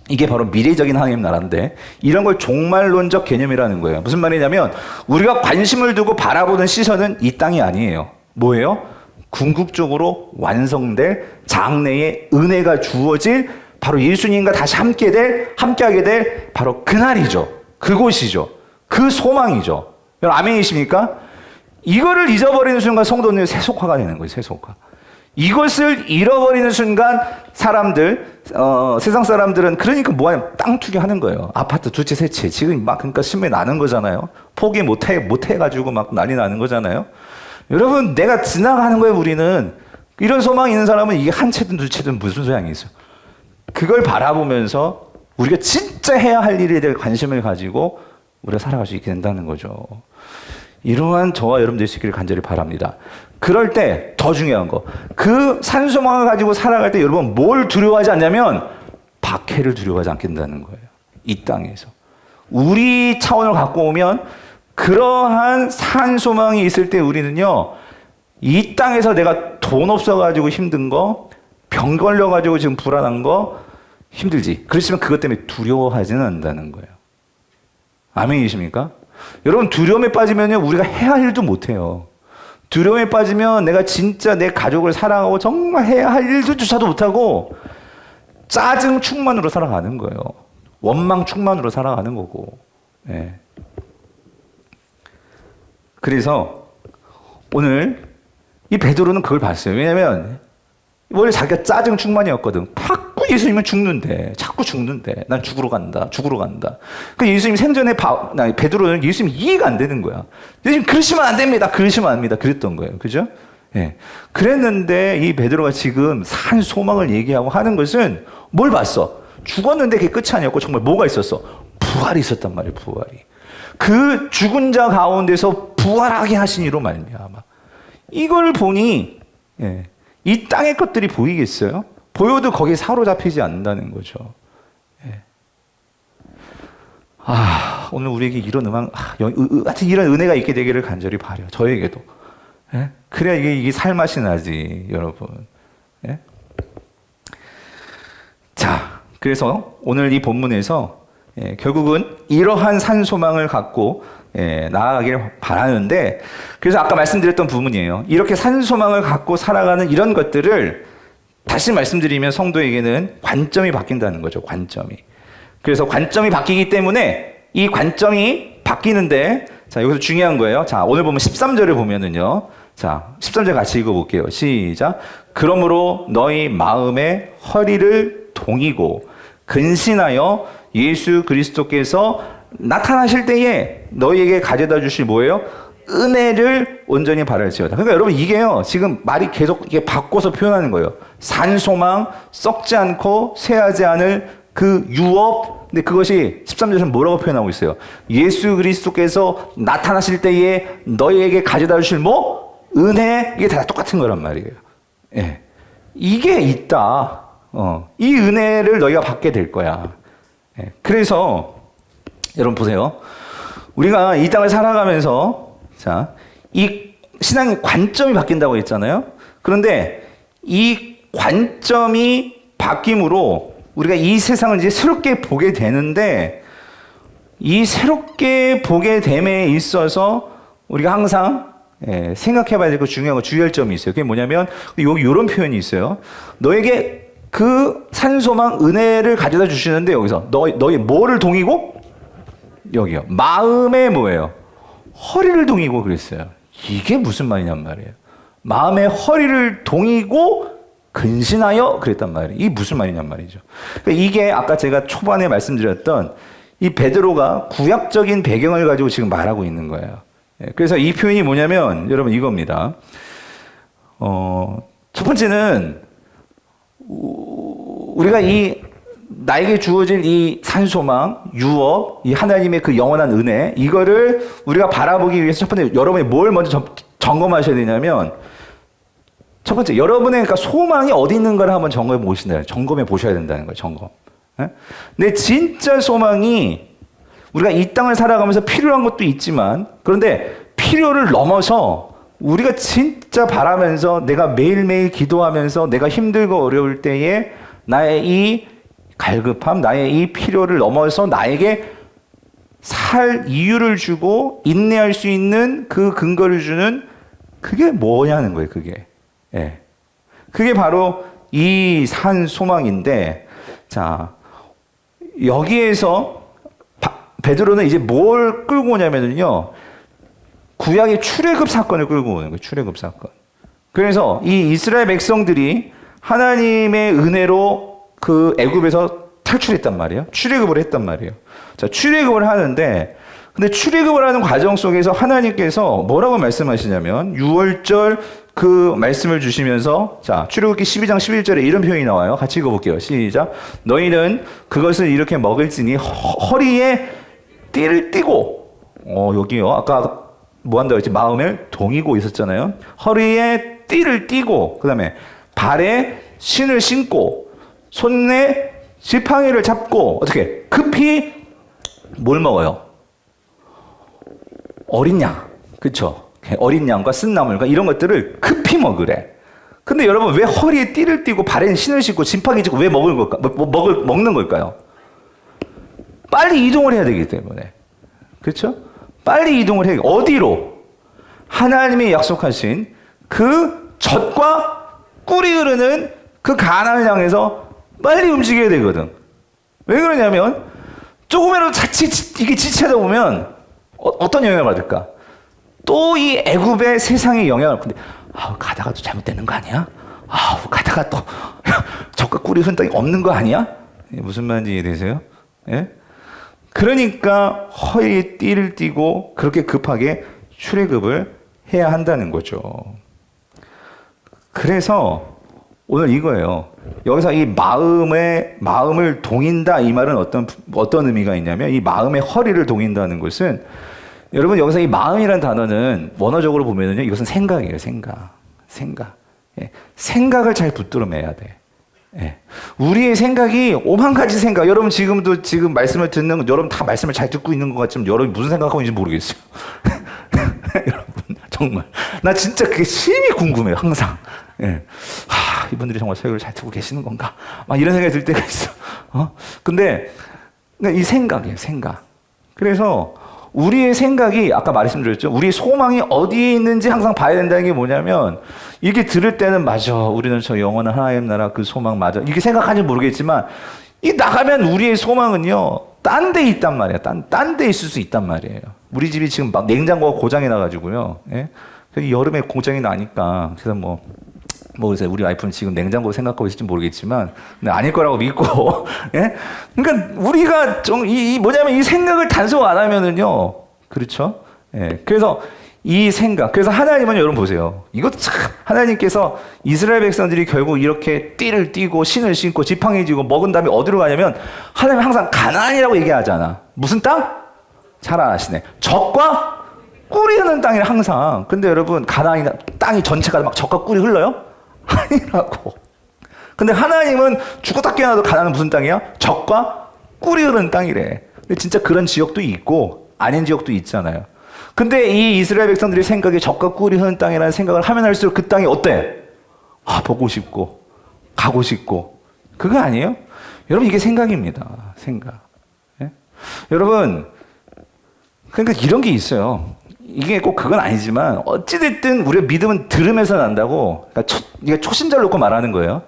이게 바로 미래적인 하나님 나라인데 이런 걸 종말론적 개념이라는 거예요. 무슨 말이냐면 우리가 관심을 두고 바라보는 시선은 이 땅이 아니에요. 뭐예요? 궁극적으로 완성될 장래의 은혜가 주어질 바로 예수님과 다시 함께하게 될 바로 그날이죠. 그곳이죠. 그 소망이죠. 여러분 아멘이십니까? 이거를 잊어버리는 순간 성도는 세속화가 되는 거예요. 세속화. 이것을 잃어버리는 순간 세상 사람들은 그러니까 뭐하냐 땅 투기하는 거예요. 아파트 두 채 세 채 지금 막 그러니까 신문이 나는 거잖아요. 포기 못해가지고 막 난리 나는 거잖아요. 여러분 내가 지나가는 거예요. 우리는 이런 소망이 있는 사람은 이게 한 채든 두 채든 무슨 소용이 있어요. 그걸 바라보면서 우리가 진짜 해야 할 일에 대해 관심을 가지고 우리가 살아갈 수 있게 된다는 거죠. 이러한 저와 여러분 되시기를 간절히 바랍니다. 그럴 때 더 중요한 거, 그 산소망을 가지고 살아갈 때 여러분 뭘 두려워하지 않냐면 박해를 두려워하지 않겠다는 거예요. 이 땅에서. 우리 차원을 갖고 오면 그러한 산소망이 있을 때 우리는요, 이 땅에서 내가 돈 없어가지고 힘든 거, 병 걸려가지고 지금 불안한 거 힘들지. 그렇지만 그것 때문에 두려워하지는 않는다는 거예요. 아멘이십니까? 여러분 두려움에 빠지면요 우리가 해야 할 일도 못해요. 두려움에 빠지면 내가 진짜 내 가족을 사랑하고 정말 해야 할 일조차도 못하고 짜증 충만으로 살아가는 거예요. 원망 충만으로 살아가는 거고. 네. 그래서 오늘 이 베드로는 그걸 봤어요. 왜냐면 원래 자기가 짜증 충만이었거든. 자꾸 예수님은 죽는데, 자꾸 죽는데, 난 죽으러 간다. 그 예수님 생전에 베드로는 예수님 이해가 안 되는 거야. 예수님 그러시면 안 됩니다. 그러시면 안 됩니다. 그랬던 거예요. 그죠? 예. 그랬는데 이 베드로가 지금 산 소망을 얘기하고 하는 것은 뭘 봤어? 죽었는데 그게 끝이 아니었고 정말 뭐가 있었어? 부활이 있었단 말이에요. 부활이. 그 죽은 자 가운데서 부활하게 하신 이로 말미암아. 이걸 보니 이 땅의 것들이 보이겠어요? 보여도 거기에 사로잡히지 않는다는 거죠. 오늘 우리에게 이런 하여튼 이런 은혜가 있게 되기를 간절히 바라요. 저에게도. 그래야 이게 살맛이 나지, 여러분. 자, 그래서 오늘 이 본문에서 결국은 이러한 산소망을 갖고 나아가길 바라는데, 그래서 아까 말씀드렸던 부분이에요. 이렇게 산소망을 갖고 살아가는 이런 것들을 다시 말씀드리면 성도에게는 관점이 바뀐다는 거죠. 관점이. 그래서 관점이 바뀌기 때문에 이 관점이 바뀌는데, 자, 여기서 중요한 거예요. 자, 오늘 보면 13절을 보면은요. 자, 13절 같이 읽어볼게요. 시작. 그러므로 너희 마음의 허리를 동이고 근신하여 예수 그리스도께서 나타나실 때에 너희에게 가져다 주실 뭐예요? 은혜를 온전히 바랄지어다. 그러니까 여러분 이게요, 지금 말이 계속 이게 바꿔서 표현하는 거예요. 산소망, 썩지 않고 쇠하지 않을 그 유업. 근데 그것이 13절에서 뭐라고 표현하고 있어요? 예수 그리스도께서 나타나실 때에 너희에게 가져다 주실 뭐? 은혜. 이게 다 똑같은 거란 말이에요. 이게 있다. 이 은혜를 너희가 받게 될 거야. 그래서 여러분 보세요. 우리가 이 땅을 살아가면서 자, 이 신앙의 관점이 바뀐다고 했잖아요. 그런데 이 관점이 바뀜으로 우리가 이 세상을 이제 새롭게 보게 되는데, 이 새롭게 보게 됨에 있어서 우리가 항상 생각해 봐야 될 거 중요한 거 주의할 점이 있어요. 그게 뭐냐면 여기 이런 표현이 있어요. 너에게 그 산소망 은혜를 가져다 주시는데, 여기서 너희 뭐를 동이고? 여기요. 마음의 뭐예요? 허리를 동이고 그랬어요. 이게 무슨 말이냔 말이에요. 마음의 허리를 동이고 근신하여 그랬단 말이에요. 이게 무슨 말이냔 말이죠. 그러니까 이게 아까 제가 초반에 말씀드렸던 이 베드로가 구약적인 배경을 가지고 지금 말하고 있는 거예요. 그래서 이 표현이 뭐냐면 여러분 이겁니다. 첫 번째는 우리가 나에게 주어질 이 산소망, 유업, 이 하나님의 그 영원한 은혜, 이거를 우리가 바라보기 위해서 첫 번째 여러분이 뭘 먼저 점검하셔야 되냐면, 첫 번째 여러분의 그러니까 소망이 어디 있는가를 한번 점검해 보셔야 된다는 거예요. 점검. 내 진짜 소망이 우리가 이 땅을 살아가면서 필요한 것도 있지만, 그런데 필요를 넘어서 우리가 진짜 바라면서 내가 매일매일 기도하면서 내가 힘들고 어려울 때에 나의 이 갈급함, 나의 이 필요를 넘어서 나에게 살 이유를 주고 인내할 수 있는 그 근거를 주는, 그게 뭐냐는 거예요. 그게 바로 이 산 소망인데, 자, 여기에서 베드로는 이제 뭘 끌고 오냐면요, 구약의 출애굽 사건을 끌고 오는 거예요. 출애굽 사건. 그래서 이 이스라엘 백성들이 하나님의 은혜로 그 애굽에서 탈출했단 말이에요. 출애굽을 했단 말이에요. 자, 출애굽을 하는데, 근데 출애굽을 하는 과정 속에서 하나님께서 뭐라고 말씀하시냐면, 6월절 그 말씀을 주시면서, 자, 출애굽기 12장 11절에 이런 표현이 나와요. 같이 읽어볼게요. 시작. 너희는 그것을 이렇게 먹을지니 허리에 띠를 띠고, 여기요. 아까 뭐 한다고 했지? 마음을 동이고 있었잖아요. 허리에 띠를 띠고, 그 다음에 발에 신을 신고, 손에 지팡이를 잡고, 어떻게? 급히 뭘 먹어요? 어린 양. 그쵸? 어린 양과 쓴나물과 이런 것들을 급히 먹으래. 근데 여러분, 왜 허리에 띠를 띠고 발에 신을 신고 지팡이 잡고 왜 먹는 걸까요? 빨리 이동을 해야 되기 때문에. 그렇죠? 빨리 이동을 해야. 어디로? 하나님이 약속하신 그 젖과 꿀이 흐르는 그 가나안을 향해서 빨리 움직여야 되거든. 왜 그러냐면 조금이라도 자칫 이게 지체하다 보면 어떤 영향을 받을까? 또 이 애굽의 세상의 영향을, 근데 가다가 또 잘못되는 거 아니야? 가다가 또 적과 꿀이 흐른 땅이 없는 거 아니야? 무슨 말인지 이해되세요? 예? 그러니까 허리에 띠를 띠고 그렇게 급하게 출애굽을 해야 한다는 거죠. 그래서 오늘 이거예요. 여기서 이 마음을 동인다, 이 말은 어떤 의미가 있냐면, 이 마음의 허리를 동인다는 것은, 여러분 여기서 이 마음이라는 단어는 원어적으로 보면은요, 이것은 생각이에요. 생각. 예. 생각을 잘 붙들어 매야 돼. 예. 우리의 생각이 오만 가지 생각. 여러분 지금 말씀을 듣는, 여러분 다 말씀을 잘 듣고 있는 것 같지만 여러분 무슨 생각하고 있는지 모르겠어요. 여러분 정말 나 진짜 그게 심히 궁금해요. 항상. 예. 이분들이 정말 설교를 잘 듣고 계시는 건가? 막 이런 생각이 들 때가 있어. 근데 이 생각이에요. 생각. 그래서 우리의 생각이, 아까 말씀드렸죠. 우리의 소망이 어디에 있는지 항상 봐야 된다는 게 뭐냐면, 이게 들을 때는 맞아. 우리는 저 영원한 하나님 나라 그 소망 맞아. 이게 생각하는지 모르겠지만, 이 나가면 우리의 소망은요, 딴 데 있단 말이야. 딴 데 있을 수 있단 말이에요. 우리 집이 지금 막 냉장고가 고장이 나가지고요. 예? 여름에 고장이 나니까. 그래서 그래서 우리 와이프는 지금 냉장고 생각하고 있을지 모르겠지만, 근데 아닐 거라고 믿고, 예? 그러니까 우리가 뭐냐면 이 생각을 단속 안 하면은요, 그렇죠? 예. 그래서 이 생각, 그래서 하나님은 여러분 보세요. 이거 참, 하나님께서 이스라엘 백성들이 결국 이렇게 띠를 띠고 신을 신고 지팡이 쥐고 먹은 다음에 어디로 가냐면, 하나님은 항상 가나안이라고 얘기하잖아. 무슨 땅? 잘 아시네. 적과 꿀이 흐르는 땅이라 항상. 근데 여러분, 가나안이 땅이 전체가 막 적과 꿀이 흘러요? 아니라고. 근데 하나님은 죽었다 깨어나도 가나안은 무슨 땅이야? 적과 꿀이 흐르는 땅이래. 근데 진짜 그런 지역도 있고 아닌 지역도 있잖아요. 근데 이 이스라엘 백성들의 생각에 적과 꿀이 흐르는 땅이라는 생각을 하면 할수록 그 땅이 어때? 보고 싶고 가고 싶고. 그거 아니에요? 여러분 이게 생각입니다. 생각. 예? 여러분 그러니까 이런 게 있어요. 이게 꼭 그건 아니지만 어찌됐든 우리가 믿음은 들으면서 난다고. 그러니까 이게 초신자를 놓고 말하는 거예요.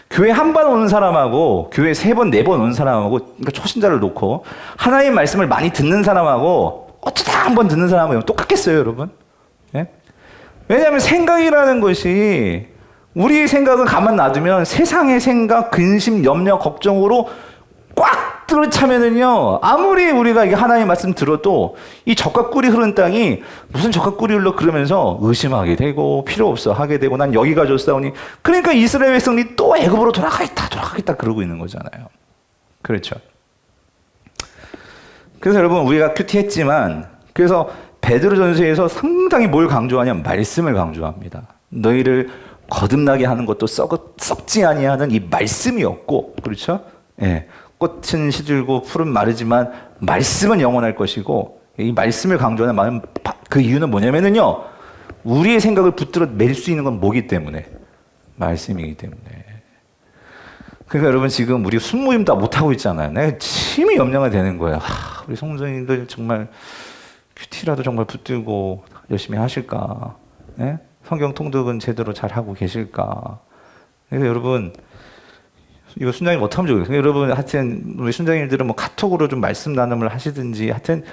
교회 한 번 오는 사람하고 교회 3번, 4번 오는 사람하고, 그러니까 초신자를 놓고 하나님 말씀을 많이 듣는 사람하고 어쩌다 한 번 듣는 사람하고 똑같겠어요, 여러분? 예? 왜냐하면 생각이라는 것이, 우리의 생각은 가만 놔두면 세상의 생각, 근심, 염려, 걱정으로 꽉 들어차면은요, 아무리 우리가 이게 하나님 말씀 들어도 이 적과 꿀이 흐르는 땅이 무슨 적과 꿀이 흘러 그러면서 의심하게 되고 필요 없어 하게 되고, 난 여기가 좋사오니. 그러니까 이스라엘 백성이 또 애굽으로 돌아가겠다 그러고 있는 거잖아요. 그렇죠. 그래서 여러분 우리가 큐티했지만, 그래서 베드로전서에서 상당히 뭘 강조하냐면 말씀을 강조합니다. 너희를 거듭나게 하는 것도 썩지 아니하는 이 말씀이었고, 그렇죠? 예. 꽃은 시들고 풀은 마르지만 말씀은 영원할 것이고, 이 말씀을 강조하는 마음, 그 이유는 뭐냐면은요, 우리의 생각을 붙들어 맬 수 있는 건 뭐기 때문에? 말씀이기 때문에. 그러니까 여러분 지금 우리 순모임 다 못하고 있잖아요. 내가 심히 염려가 되는 거예요. 우리 성도님들 정말 큐티라도 정말 붙들고 열심히 하실까? 네? 성경 통독은 제대로 잘 하고 계실까? 그래서 여러분, 이거 순장님 어떡하면 좋겠어요? 여러분, 하여튼, 우리 순장님들은 뭐 카톡으로 좀 말씀 나눔을 하시든지, 하여튼,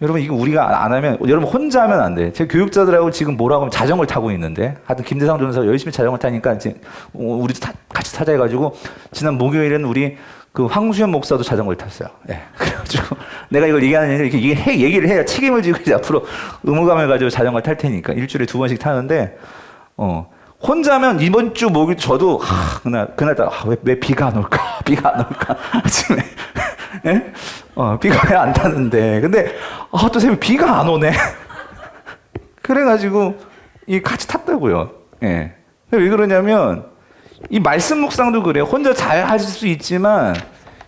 여러분, 이거 우리가 안 하면, 여러분 혼자 하면 안 돼. 제 교육자들하고 지금 뭐라고 하면 자전거를 타고 있는데, 하여튼 김대상 전사 열심히 자전거 타니까, 이제 우리도 같이 타자 해가지고, 지난 목요일에는 우리 그 황수현 목사도 자전거를 탔어요. 예. 그래가지고, 내가 이걸 얘기하는 이렇게 얘기를 해야 책임을 지고 이제 앞으로 의무감을 가지고 자전거를 탈 테니까, 일주일에 2번씩 타는데, 혼자 하면 이번 주 목요일 저도 그날 왜 비가 안 올까? 비가 안 올까? 아침에 예? 비가 왜 안 타는데? 근데 또 새벽 비가 안 오네. 그래가지고 같이 탔다고요. 예. 왜 그러냐면 이 말씀 묵상도 그래요. 혼자 잘 하실 수 있지만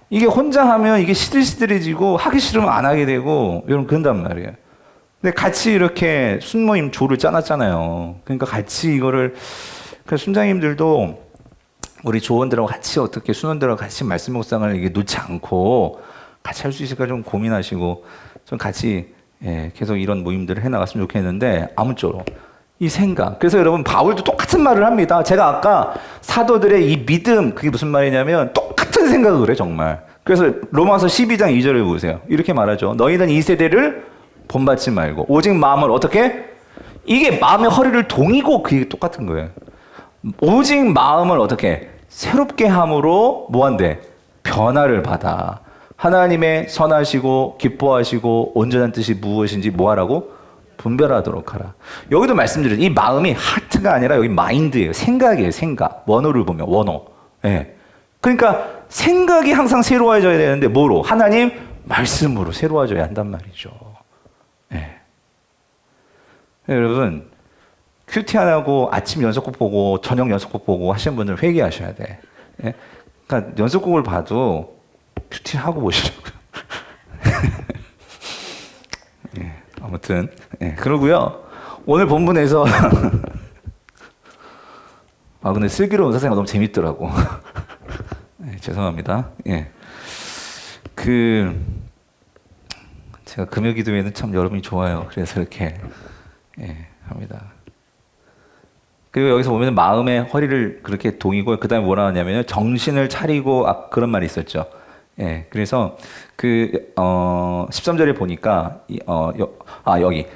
이게 혼자 하면 이게 시들시들해지고 하기 싫으면 안 하게 되고 여러분 그런단 말이에요. 근데 같이 이렇게 순모임 조를 짜놨잖아요. 그러니까 같이 이거를, 그래서 순장님들도 우리 조원들하고 같이 어떻게 순원들하고 같이 말씀 묵상을 이게 놓지 않고 같이 할 수 있을까 좀 고민하시고 좀 같이 계속 이런 모임들을 해나갔으면 좋겠는데, 아무쪼록 이 생각. 그래서 여러분 바울도 똑같은 말을 합니다. 제가 아까 사도들의 이 믿음, 그게 무슨 말이냐면 똑같은 생각을 해 정말. 그래서 로마서 12장 2절을 보세요. 이렇게 말하죠. 너희는 이 세대를 본받지 말고 오직 마음을 어떻게? 이게 마음의 허리를 동이고 그게 똑같은 거예요. 오직 마음을 어떻게 새롭게 함으로 뭐한대? 변화를 받아. 하나님의 선하시고 기뻐하시고 온전한 뜻이 무엇인지 뭐하라고? 분별하도록 하라. 여기도 말씀드렸죠. 이 마음이 하트가 아니라 여기 마인드예요. 생각이에요. 생각. 원어를 보면 원어. 예. 그러니까 생각이 항상 새로워져야 되는데 뭐로? 하나님 말씀으로 새로워져야 한단 말이죠. 예. 여러분 큐티 안 하고 아침 연속곡 보고 저녁 연속곡 보고 하시는 분들 회개하셔야 돼. 예? 그러니까 연속곡을 봐도 큐티 하고 보시라고요. 예, 아무튼 예, 그러고요. 오늘 본문에서 아 근데 슬기로운 의사생활 너무 재밌더라고. 예, 죄송합니다. 예, 제가 금요기도에는 참 여러분이 좋아요. 그래서 이렇게 합니다. 그리고 여기서 보면 마음의 허리를 그렇게 동이고 그 다음에 뭐라 하냐면요. 정신을 차리고 그런 말이 있었죠. 예, 그래서 13절에 보니까 여기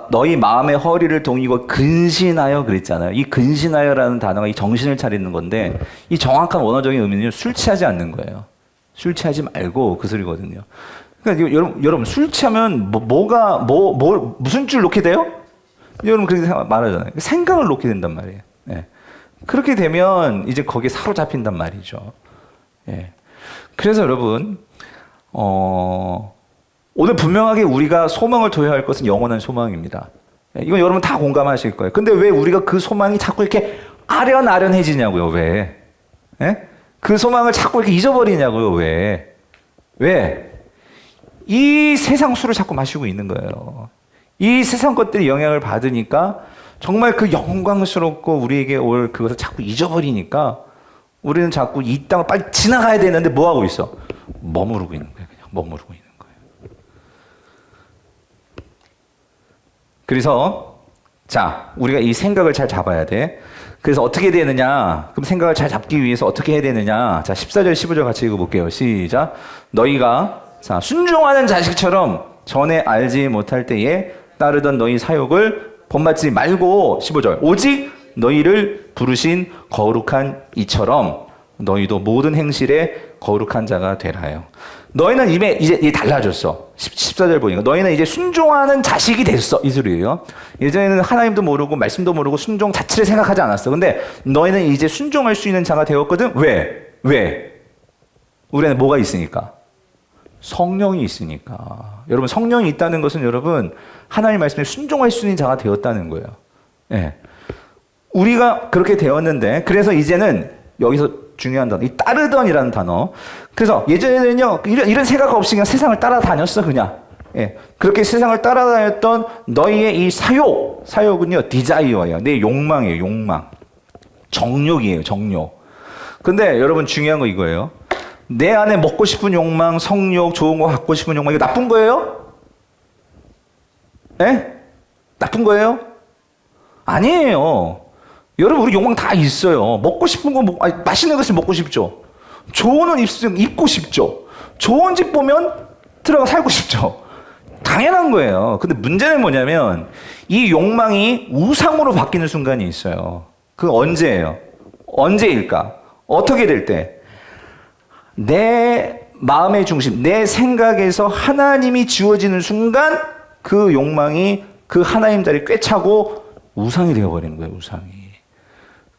너희 마음의 허리를 동이고 근신하여 그랬잖아요. 이 근신하여라는 단어가 이 정신을 차리는 건데 이 정확한 원어적인 의미는 술 취하지 않는 거예요. 술 취하지 말고 그 소리거든요. 그러니까 여러분 술 취하면 무슨 줄 놓게 돼요? 여러분 그렇게 말하잖아요. 생각을 놓게 된단 말이에요. 예. 그렇게 되면 이제 거기에 사로잡힌단 말이죠. 예. 그래서 여러분 오늘 분명하게 우리가 소망을 둬야 할 것은 영원한 소망입니다. 예. 이건 여러분 다 공감하실 거예요. 근데 왜 우리가 그 소망이 자꾸 이렇게 아련아련해지냐고요. 왜? 예? 그 소망을 자꾸 이렇게 잊어버리냐고요. 왜? 이 세상 술을 자꾸 마시고 있는 거예요. 이 세상 것들이 영향을 받으니까 정말 그 영광스럽고 우리에게 올 그것을 자꾸 잊어버리니까 우리는 자꾸 이 땅을 빨리 지나가야 되는데 뭐 하고 있어? 머무르고 있는 거예요. 그냥 머무르고 있는 거예요. 그래서 자, 우리가 이 생각을 잘 잡아야 돼. 그래서 어떻게 되느냐? 그럼 생각을 잘 잡기 위해서 어떻게 해야 되느냐? 자, 14절, 15절 같이 읽어볼게요. 시작. 너희가 자, 순종하는 자식처럼 전에 알지 못할 때에 따르던 너희 사욕을 본받지 말고 15절 오직 너희를 부르신 거룩한 이처럼 너희도 모든 행실에 거룩한 자가 되라요. 너희는 이제 달라졌어. 14절 보니까 너희는 이제 순종하는 자식이 됐어. 이 소리예요. 예전에는 하나님도 모르고 말씀도 모르고 순종 자체를 생각하지 않았어. 근데 너희는 이제 순종할 수 있는 자가 되었거든. 왜? 우리는 뭐가 있으니까? 성령이 있으니까. 여러분 성령이 있다는 것은 여러분 하나님 말씀에 순종할 수 있는 자가 되었다는 거예요. 예. 우리가 그렇게 되었는데 그래서 이제는 여기서 중요한 단어 이 따르던이라는 단어. 그래서 예전에는요 이런 생각 없이 그냥 세상을 따라다녔어 그냥. 예. 그렇게 세상을 따라다녔던 너희의 이 사욕은요 디자이어예요. 내 욕망이에요. 욕망. 정욕이에요. 정욕. 근데 여러분 중요한 거 이거예요. 내 안에 먹고 싶은 욕망, 성욕, 좋은 거 갖고 싶은 욕망, 이거 나쁜 거예요? 예? 나쁜 거예요? 아니에요. 여러분, 우리 욕망 다 있어요. 먹고 싶은 거, 맛있는 것을 먹고 싶죠. 좋은 옷 입고 싶죠. 좋은 집 보면 들어가 살고 싶죠. 당연한 거예요. 근데 문제는 뭐냐면, 이 욕망이 우상으로 바뀌는 순간이 있어요. 그건 언제예요? 언제일까? 어떻게 될 때? 내 마음의 중심, 내 생각에서 하나님이 지워지는 순간 그 욕망이 그 하나님 자리에 꿰차고 우상이 되어버리는 거예요, 우상이.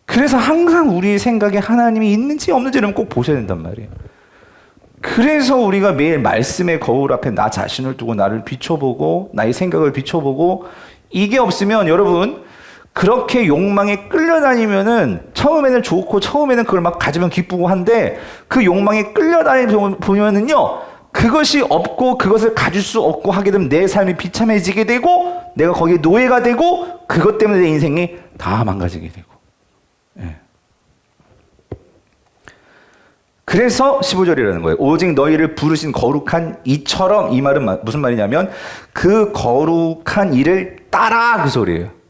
그래서 항상 우리의 생각에 하나님이 있는지 없는지를 꼭 보셔야 된단 말이에요. 그래서 우리가 매일 말씀의 거울 앞에 나 자신을 두고 나를 비춰보고 나의 생각을 비춰보고 이게 없으면 여러분 그렇게 욕망에 끌려다니면은 처음에는 좋고 처음에는 그걸 막 가지면 기쁘고 한데 그 욕망에 끌려다니면은요 그것이 없고 그것을 가질 수 없고 하게 되면 내 삶이 비참해지게 되고 내가 거기에 노예가 되고 그것 때문에 내 인생이 다 망가지게 되고. 예. 그래서 15절이라는 거예요. 오직 너희를 부르신 거룩한 이처럼. 이 말은 무슨 말이냐면 그 거룩한 이를 따라 그 소리예요.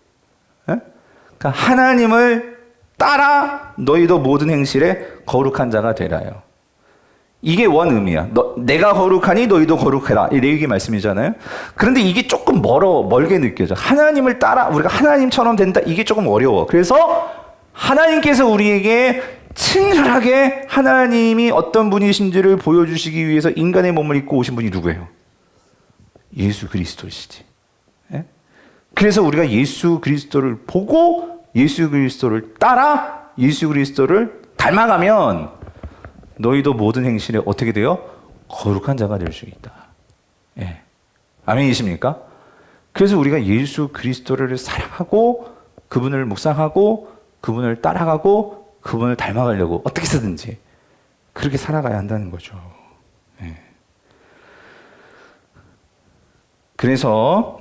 그러니까 하나님을 따라 너희도 모든 행실에 거룩한 자가 되라요. 이게 원 의미야. 내가 거룩하니 너희도 거룩해라. 이 레위기 말씀이잖아요. 그런데 이게 조금 조금 멀게 느껴져. 하나님을 따라 우리가 하나님처럼 된다, 이게 조금 어려워. 그래서 하나님께서 우리에게 친절하게 하나님이 어떤 분이신지를 보여주시기 위해서 인간의 몸을 입고 오신 분이 누구예요? 예수 그리스도시지. 예? 그래서 우리가 예수 그리스도를 보고 예수 그리스도를 따라 예수 그리스도를 닮아가면 너희도 모든 행실에 어떻게 돼요? 거룩한 자가 될 수 있다. 예. 아멘이십니까? 그래서 우리가 예수 그리스도를 사랑하고 그분을 묵상하고 그분을 따라가고 그분을 닮아가려고 어떻게 쓰든지 그렇게 살아가야 한다는 거죠. 예. 그래서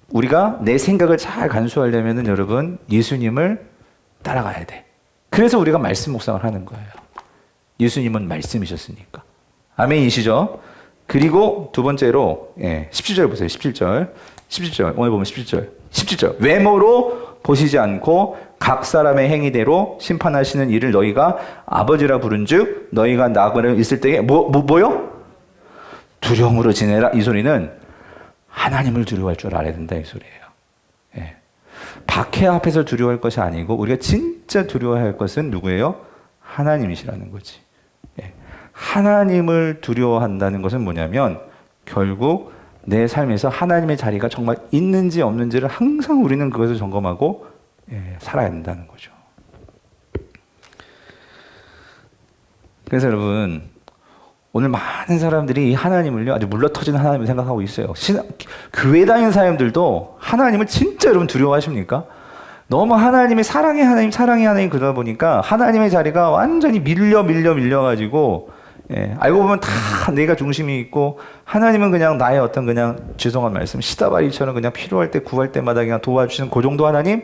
우리가 내 생각을 잘 간수하려면 여러분 예수님을 따라가야 돼. 그래서 우리가 말씀 묵상을 하는 거예요. 예수님은 말씀이셨으니까. 아멘이시죠? 그리고 두 번째로 17절 보세요. 17절. 오늘 보면 17절. 외모로 보시지 않고 각 사람의 행위대로 심판하시는 일을 너희가 아버지라 부른즉 너희가 나그네 있을 때에 뭐요? 두려움으로 지내라. 이 소리는 하나님을 두려워할 줄 알아야 된다, 이 소리예요. 예. 박해 앞에서 두려워할 것이 아니고 우리가 진짜 두려워할 것은 누구예요? 하나님이시라는 거지. 예. 하나님을 두려워한다는 것은 뭐냐면 결국 내 삶에서 하나님의 자리가 정말 있는지 없는지를 항상 우리는 그것을 점검하고 살아야 된다는 거죠. 그래서 여러분 오늘 많은 사람들이 이 하나님을요 아주 물러터진 하나님을 생각하고 있어요. 교회 다니는 사람들도 하나님을 진짜 여러분 두려워하십니까? 너무 하나님의 사랑의 하나님 그러다 보니까 하나님의 자리가 완전히 밀려가지고 알고 보면 다 내가 중심이 있고 하나님은 그냥 나의 어떤 그냥 죄송한 말씀 시다바리처럼 그냥 필요할 때 구할 때마다 그냥 도와주시는 그 정도 하나님?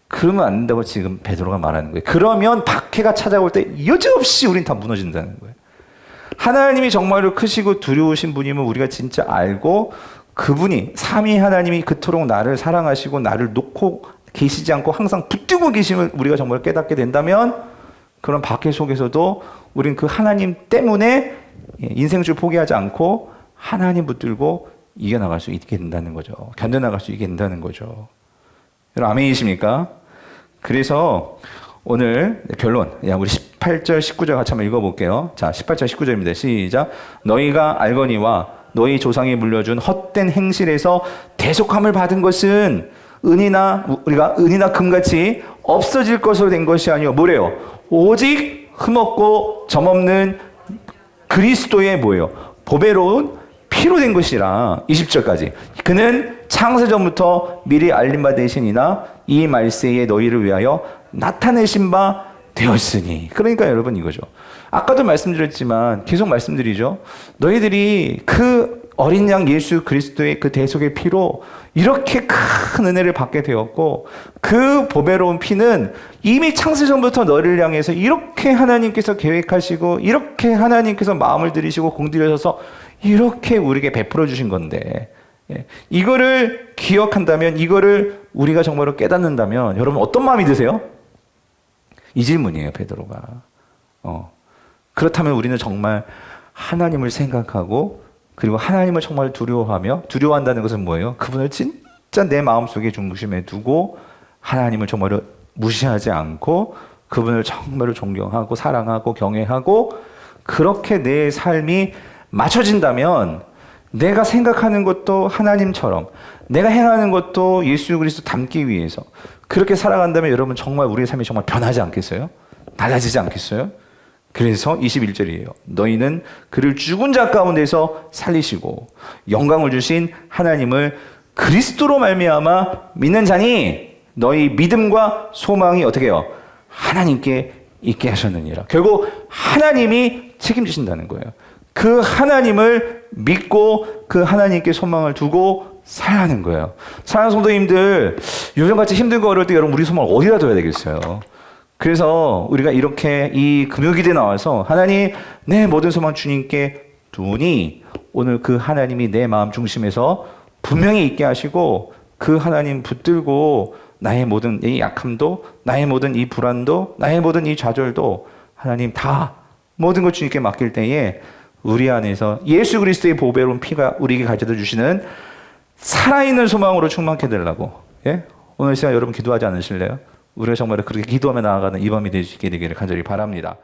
그러면 안 된다고 지금 베드로가 말하는 거예요. 그러면 박해가 찾아올 때 여지없이 우린 다 무너진다는 거예요. 하나님이 정말로 크시고 두려우신 분이면 우리가 진짜 알고 그분이 삼위 하나님이 그토록 나를 사랑하시고 나를 놓고 계시지 않고 항상 붙들고 계심을 우리가 정말 깨닫게 된다면 그런 박해 속에서도 우린 그 하나님 때문에 인생줄 포기하지 않고 하나님 붙들고 이겨나갈 수 있게 된다는 거죠. 견뎌나갈 수 있게 된다는 거죠. 여러분 아멘이십니까? 그래서 오늘 결론, 우리 18절 19절 같이 한번 읽어볼게요. 자, 18절 19절입니다. 시작. 너희가 알거니와 너희 조상이 물려준 헛된 행실에서 대속함을 받은 것은 우리가 은이나 금같이 없어질 것으로 된 것이 아니요 뭐래요? 오직 흠없고 점없는 그리스도의 뭐예요? 보배로운 피로 된 것이라. 20절까지. 그는 창세전부터 미리 알림 바 되시니나 이 말세에 너희를 위하여 나타내신 바 되었으니. 그러니까 여러분 이거죠. 아까도 말씀드렸지만 계속 말씀드리죠. 너희들이 그 어린 양 예수 그리스도의 그 대속의 피로 이렇게 큰 은혜를 받게 되었고 그 보배로운 피는 이미 창세전부터 너를 향해서 이렇게 하나님께서 계획하시고 이렇게 하나님께서 마음을 들이시고 공들여서 이렇게 우리에게 베풀어 주신 건데 이거를 기억한다면 이거를 우리가 정말로 깨닫는다면 여러분 어떤 마음이 드세요? 이 질문이에요, 베드로가. 그렇다면 우리는 정말 하나님을 생각하고 그리고 하나님을 정말 두려워하며 두려워한다는 것은 뭐예요? 그분을 진짜 내 마음속에 중심에 두고 하나님을 정말로 무시하지 않고 그분을 정말로 존경하고 사랑하고 경외하고 그렇게 내 삶이 맞춰진다면 내가 생각하는 것도 하나님처럼 내가 행하는 것도 예수 그리스도 닮기 위해서 그렇게 살아간다면 여러분 정말 우리의 삶이 정말 변하지 않겠어요? 달라지지 않겠어요? 그래서 21절이에요. 너희는 그를 죽은 자 가운데서 살리시고 영광을 주신 하나님을 그리스도로 말미암아 믿는 자니 너희 믿음과 소망이 어떻게 해요? 하나님께 있게 하셨느니라. 결국 하나님이 책임지신다는 거예요. 그 하나님을 믿고 그 하나님께 소망을 두고 살아야 하는 거예요. 사랑하는 성도님들, 요즘같이 힘들고 어려울 때 여러분 우리 소망을 어디다 둬야 되겠어요? 그래서 우리가 이렇게 이 금요기도에 나와서 하나님 내 모든 소망 주님께 두니 오늘 그 하나님이 내 마음 중심에서 분명히 있게 하시고 그 하나님 붙들고 나의 모든 이 약함도 나의 모든 이 불안도 나의 모든 이 좌절도 하나님 다 모든 것 주님께 맡길 때에 우리 안에서 예수 그리스도의 보배로운 피가 우리에게 가져다 주시는 살아있는 소망으로 충만케 되려고, 예? 오늘 시간 여러분 기도하지 않으실래요? 우리가 정말 그렇게 기도하며 나아가는 이 밤이 되시게 되기를 간절히 바랍니다.